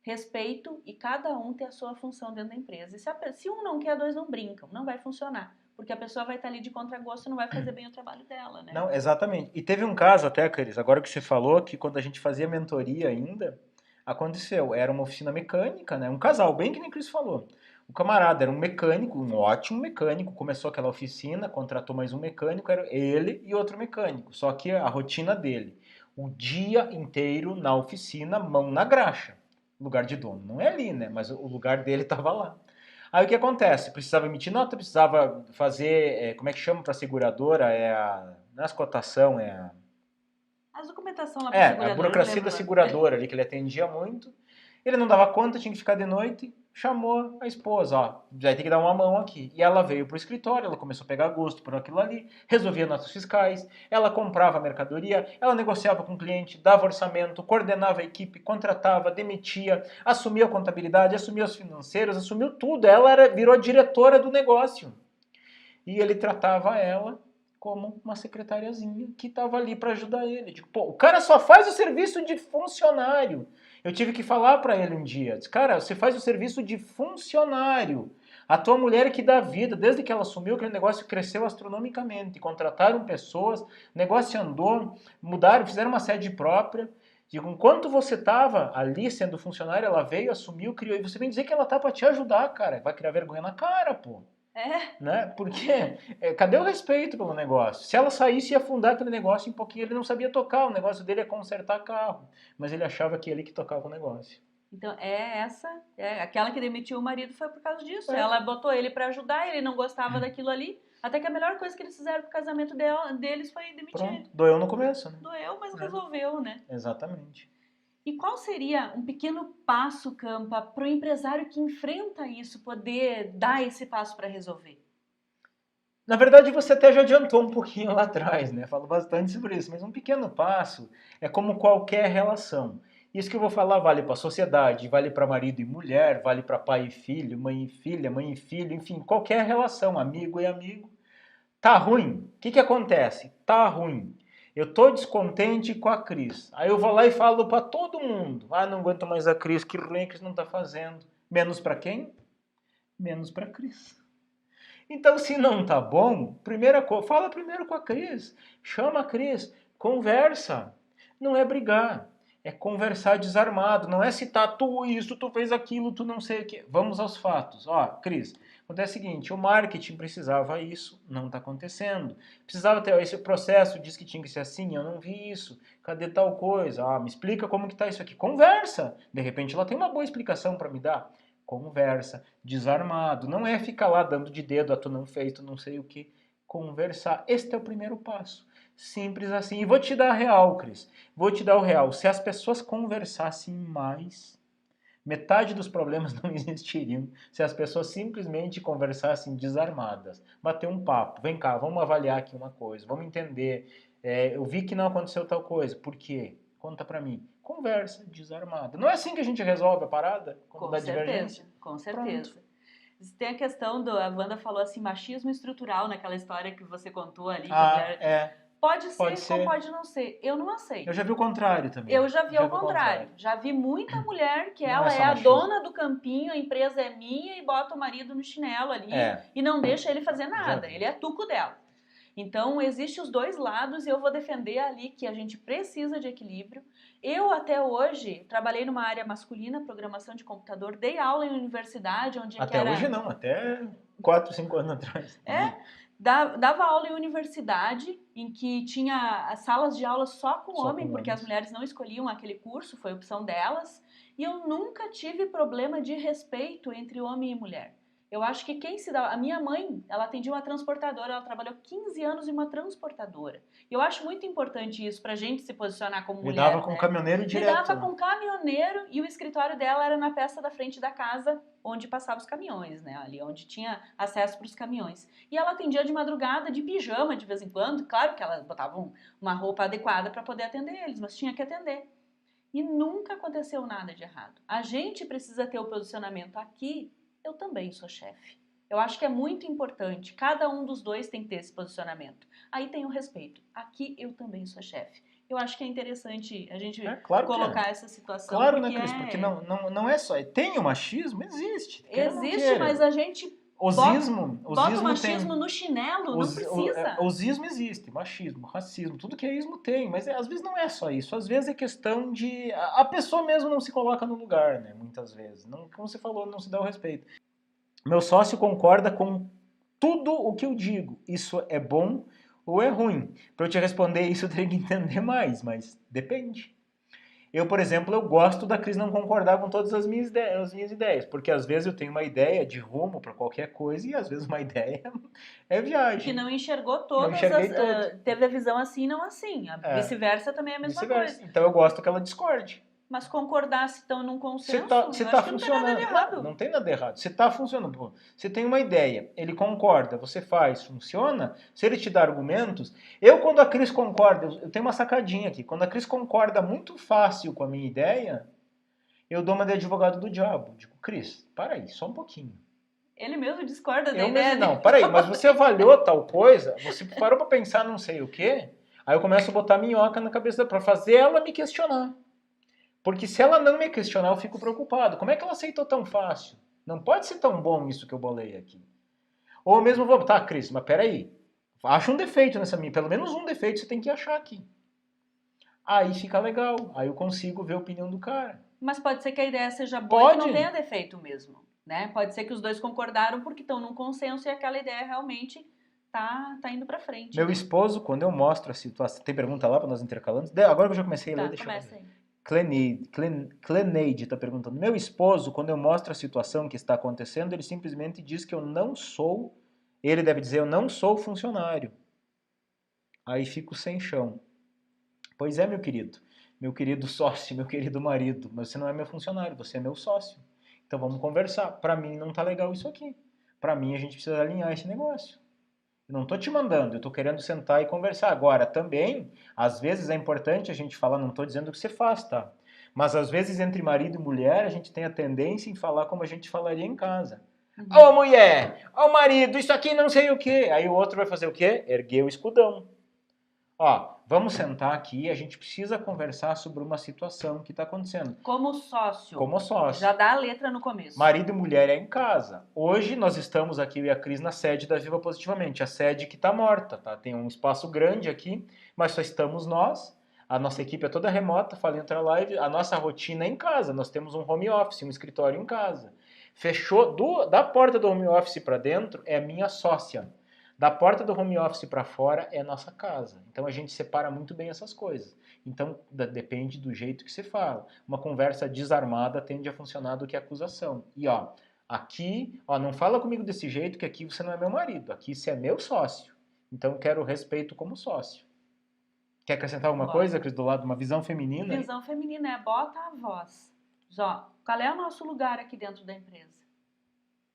S2: Respeito e cada um ter a sua função dentro da empresa. E se um não quer, dois não brincam. Não vai funcionar. Porque a pessoa vai estar ali de contragosto e não vai fazer bem o trabalho dela, né?
S1: Não, exatamente. E teve um caso até, Cris, agora que você falou, que quando a gente fazia mentoria ainda, aconteceu. Era uma oficina mecânica, né? Um casal, bem que nem Cris falou. O camarada era um mecânico, um ótimo mecânico, começou aquela oficina, contratou mais um mecânico, era ele e outro mecânico. Só que a rotina dele, o dia inteiro na oficina, mão na graxa. Lugar de dono não é ali, né? Mas o lugar dele estava lá. Aí o que acontece? Precisava emitir nota, precisava fazer, como é que chama para a seguradora? Não é as cotação,
S2: a documentação lá para
S1: a burocracia da seguradora ali, que ele atendia muito. Ele não dava conta, tinha que ficar de noite, chamou a esposa, ó, vai ter que dar uma mão aqui. E ela veio pro escritório, ela começou a pegar gosto por aquilo ali, resolvia notas fiscais, ela comprava mercadoria, ela negociava com o cliente, dava orçamento, coordenava a equipe, contratava, demitia, assumia a contabilidade, assumia os financeiros, assumiu tudo. Ela virou diretora do negócio. E ele tratava ela como uma secretariazinha que estava ali para ajudar ele. Digo, pô, o cara só faz o serviço de funcionário. Eu tive que falar para ele um dia, disse, cara, você faz o serviço de funcionário. A tua mulher é que dá vida, desde que ela assumiu, aquele negócio cresceu astronomicamente. Contrataram pessoas, o negócio andou, mudaram, fizeram uma sede própria. Digo, enquanto você estava ali sendo funcionário, ela veio, assumiu, criou. E você vem dizer que ela tá para te ajudar, cara. Vai criar vergonha na cara, pô. Né? Porque cadê o respeito pelo negócio? Se ela saísse e afundar aquele negócio em pouquinho, ele não sabia tocar. O negócio dele é consertar carro. Mas ele achava que ele que tocava o negócio.
S2: Então, aquela que demitiu o marido foi por causa disso. Ela botou ele para ajudar, ele não gostava daquilo ali. Até que a melhor coisa que eles fizeram pro casamento deles foi demitir.
S1: Pronto, doeu no começo, né?
S2: Doeu, mas resolveu, né?
S1: Exatamente.
S2: E qual seria um pequeno passo, Campa, para o empresário que enfrenta isso poder dar esse passo para resolver?
S1: Na verdade, você até já adiantou um pouquinho lá atrás, né? Falo bastante sobre isso, mas um pequeno passo é como qualquer relação. Isso que eu vou falar vale para a sociedade, vale para marido e mulher, vale para pai e filho, mãe e filha, mãe e filho, enfim, qualquer relação, amigo e amigo. Tá ruim? O que acontece? Tá ruim. Eu tô descontente com a Cris. Aí eu vou lá e falo para todo mundo. Ah, não aguento mais a Cris, que ruim a Cris não tá fazendo. Menos para quem? Menos para a Cris. Então, se não tá bom, fala primeiro com a Cris. Chama a Cris, conversa. Não é brigar, é conversar desarmado, não é citar tu isso, tu fez aquilo, tu não sei o que. Vamos aos fatos. Ó, Cris, acontece o seguinte, o marketing precisava isso, não está acontecendo. Precisava ter esse processo, diz que tinha que ser assim, eu não vi isso. Cadê tal coisa? Ah, me explica como que tá isso aqui. Conversa. De repente ela tem uma boa explicação para me dar. Conversa, desarmado. Não é ficar lá dando de dedo, tu não fez, tu não sei o que. Conversar. Este é o primeiro passo. Simples assim. E vou te dar a real, Cris. Vou te dar o real. Se as pessoas conversassem mais, metade dos problemas não existiriam. Se as pessoas simplesmente conversassem desarmadas. Bater um papo. Vem cá, vamos avaliar aqui uma coisa. Vamos entender. Eu vi que não aconteceu tal coisa. Por quê? Conta pra mim. Conversa desarmada. Não é assim que a gente resolve a parada? Quando dá divergência?
S2: Com certeza.
S1: Pronto.
S2: Tem a questão a Wanda falou assim, machismo estrutural naquela história que você contou ali, que a
S1: Ah,
S2: mulher...
S1: é.
S2: Pode ser,
S1: Pode
S2: como
S1: ser.
S2: pode não ser. Eu não aceito.
S1: Eu já vi o contrário também.
S2: Eu já vi ao contrário. Já vi muita mulher que
S1: Não
S2: ela
S1: é só
S2: é a
S1: machismo.
S2: dona do campinho, a empresa é minha e bota o marido no chinelo ali e não deixa ele fazer nada.
S1: vi.
S2: Ele é tuco dela. Então, existem os dois lados e eu vou defender ali que a gente precisa de equilíbrio. Eu, até hoje, trabalhei numa área masculina, programação de computador, dei aula em universidade, onde
S1: Até hoje não, até 4, 5 anos atrás.
S2: Dava aula em universidade, em que tinha as salas de aula só com homem, porque as mulheres não escolhiam aquele curso, foi opção delas. E eu nunca tive problema de respeito entre homem e mulher. Eu acho que quem se dá... A minha mãe, ela atendia uma transportadora, ela trabalhou 15 anos em uma transportadora. E eu acho muito importante isso, pra gente se posicionar como mulher.
S1: Lidava com caminhoneiro direto.
S2: Lidava com caminhoneiro e o escritório dela era na peça da frente da casa, onde passavam os caminhões, né? Ali onde tinha acesso para os caminhões. E ela atendia de madrugada, de pijama, de vez em quando. Claro que ela botava uma roupa adequada para poder atender eles, mas tinha que atender. E nunca aconteceu nada de errado. A gente precisa ter o posicionamento aqui. Eu também sou chefe. Eu acho que é muito importante. Cada um dos dois tem que ter esse posicionamento. Aí tem o respeito. Aqui eu também sou chefe. Eu acho que é interessante a gente colocar essa situação.
S1: Claro, né, Cris? Porque não é só... Tem o machismo? Existe.
S2: Existe, mas a gente... Bota o machismo no chinelo, não precisa.
S1: Osismo existe, machismo, racismo, tudo que é ismo tem, mas às vezes não é só isso, às vezes é questão de... A pessoa mesmo não se coloca no lugar, né, muitas vezes. Não, como você falou, não se dá o respeito. Meu sócio concorda com tudo o que eu digo. Isso é bom ou é ruim? Para eu te responder isso, eu teria que entender mais, mas depende. Eu, por exemplo, eu gosto da Cris não concordar com todas as minhas ideias, porque às vezes eu tenho uma ideia de rumo para qualquer coisa e às vezes uma ideia é viagem.
S2: Que não enxergou todas teve a visão assim e não assim. Vice-versa também é a mesma coisa.
S1: Então eu gosto que ela discorde.
S2: Mas concordar se estão num consenso,
S1: se tá funcionando,
S2: não tem nada de errado.
S1: Não tem nada de errado. Se tá funcionando, você tem uma ideia, ele concorda, você faz, funciona, se ele te dá argumentos... Quando a Cris concorda, eu tenho uma sacadinha aqui, quando a Cris concorda muito fácil com a minha ideia, eu dou uma de advogado do diabo. Digo, Cris, para aí, só um pouquinho.
S2: Ele mesmo discorda da ideia.
S1: Não, para aí, mas você avaliou tal coisa, você parou para pensar não sei o quê, aí eu começo a botar minhoca na cabeça para fazer ela me questionar. Porque se ela não me questionar, eu fico preocupado. Como é que ela aceitou tão fácil? Não pode ser tão bom isso que eu bolei aqui. Ou mesmo vou... Tá, Cris, mas peraí. Acha um defeito nessa minha. Pelo menos um defeito você tem que achar aqui. Aí fica legal. Aí eu consigo ver a opinião do cara.
S2: Mas pode ser que a ideia seja boa e que não tenha defeito mesmo. Né? Pode ser que os dois concordaram porque estão num consenso e aquela ideia realmente tá indo pra frente.
S1: Meu esposo, quando eu mostro a situação... Tem pergunta lá para nós intercalando? Agora que eu já comecei a ler, deixa eu ver. Cleneide está perguntando, meu esposo, quando eu mostro a situação que está acontecendo, ele simplesmente diz que eu não sou, ele deve dizer, eu não sou funcionário. Aí fico sem chão. Pois é, meu querido sócio, meu querido marido, mas você não é meu funcionário, você é meu sócio. Então vamos conversar. Para mim não tá legal isso aqui. Para mim a gente precisa alinhar esse negócio. Eu não estou te mandando, eu estou querendo sentar e conversar. Agora, também, às vezes é importante a gente falar, não estou dizendo o que você faz, tá? Mas às vezes entre marido e mulher, a gente tem a tendência em falar como a gente falaria em casa. Ô mulher, ô marido, isso aqui não sei o quê. Aí o outro vai fazer o quê? Erguer o escudão. Ó, vamos sentar aqui, a gente precisa conversar sobre uma situação que está acontecendo.
S2: Como sócio.
S1: Como sócio.
S2: Já dá a letra no começo.
S1: Marido e mulher é em casa. Hoje nós estamos aqui, eu e a Cris, na sede da Viva Positivamente. A sede que está morta, tá? Tem um espaço grande aqui, mas só estamos nós. A nossa equipe é toda remota, fala entre a live, a nossa rotina é em casa, nós temos um home office, um escritório em casa. Fechou, da porta do home office para dentro é a minha sócia. Da porta do home office para fora é a nossa casa. Então a gente separa muito bem essas coisas. Então depende do jeito que se fala. Uma conversa desarmada tende a funcionar do que acusação. E ó, aqui, ó, não fala comigo desse jeito que aqui você não é meu marido, aqui você é meu sócio. Então eu quero respeito como sócio. Quer acrescentar alguma coisa, Cris, do lado de uma visão feminina?
S2: Visão feminina é bota a voz. Ó, qual é o nosso lugar aqui dentro da empresa?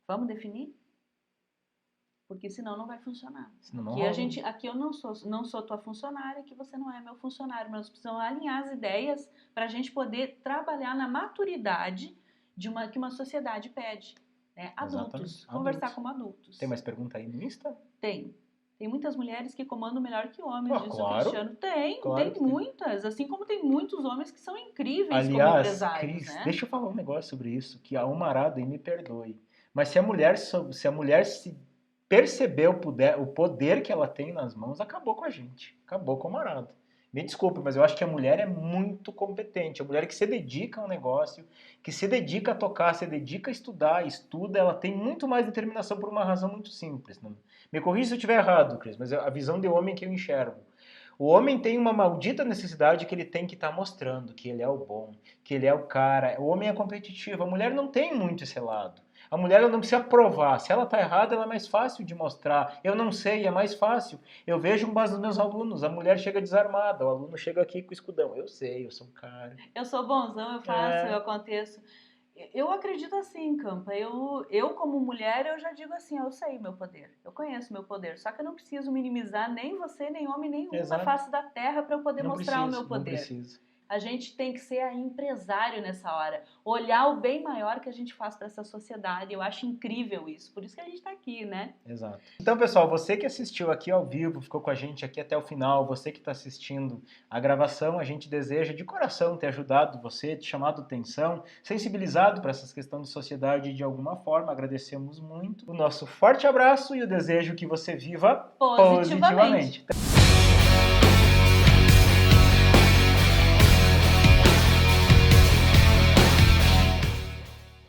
S2: Vamos definir? Porque senão não vai funcionar. Aqui eu não sou tua funcionária, aqui você não é meu funcionário, mas nós precisamos alinhar as ideias para a gente poder trabalhar na maturidade que uma sociedade pede. Né? Adultos, conversar como adultos.
S1: Tem mais pergunta aí no Insta?
S2: Tem. Tem muitas mulheres que comandam melhor que homens, disse o
S1: claro,
S2: Cristiano. Tem muitas. Assim como tem muitos homens que são incríveis como
S1: empresários.
S2: Aliás,
S1: Cris,
S2: né?
S1: deixa eu falar um negócio sobre isso, que a Umarada aí me perdoe. Mas se a mulher se perceber o poder que ela tem nas mãos, acabou com a gente. Acabou com o Umarada. Me desculpe, mas eu acho que a mulher é muito competente. A mulher que se dedica a um negócio, que se dedica a tocar, se dedica a estudar, estuda, ela tem muito mais determinação por uma razão muito simples. Né? Me corrija se eu estiver errado, Cris, mas é a visão de homem que eu enxergo. O homem tem uma maldita necessidade que ele tem que estar mostrando, que ele é o bom, que ele é o cara. O homem é competitivo, a mulher não tem muito esse lado. A mulher ela não precisa provar. Se ela está errada, ela é mais fácil de mostrar. Eu não sei, é mais fácil. Eu vejo com base nos meus alunos. A mulher chega desarmada, o aluno chega aqui com o escudão. Eu sei, eu sou um cara.
S2: Eu sou bonzão, eu faço, eu aconteço. Eu acredito assim, Campa. Eu como mulher, eu já digo assim, eu sei meu poder. Eu conheço meu poder. Só que eu não preciso minimizar nem você, nem homem nenhum na face da terra para eu poder mostrar o meu poder.
S1: Não preciso.
S2: A gente tem que ser empresário nessa hora. Olhar o bem maior que a gente faz para essa sociedade. Eu acho incrível isso. Por isso que a gente está aqui, né?
S1: Exato. Então, pessoal, você que assistiu aqui ao vivo, ficou com a gente aqui até o final, você que está assistindo a gravação, a gente deseja de coração ter ajudado você, te chamado atenção, sensibilizado para essas questões de sociedade de alguma forma. Agradecemos muito. O nosso forte abraço e o desejo que você viva positivamente.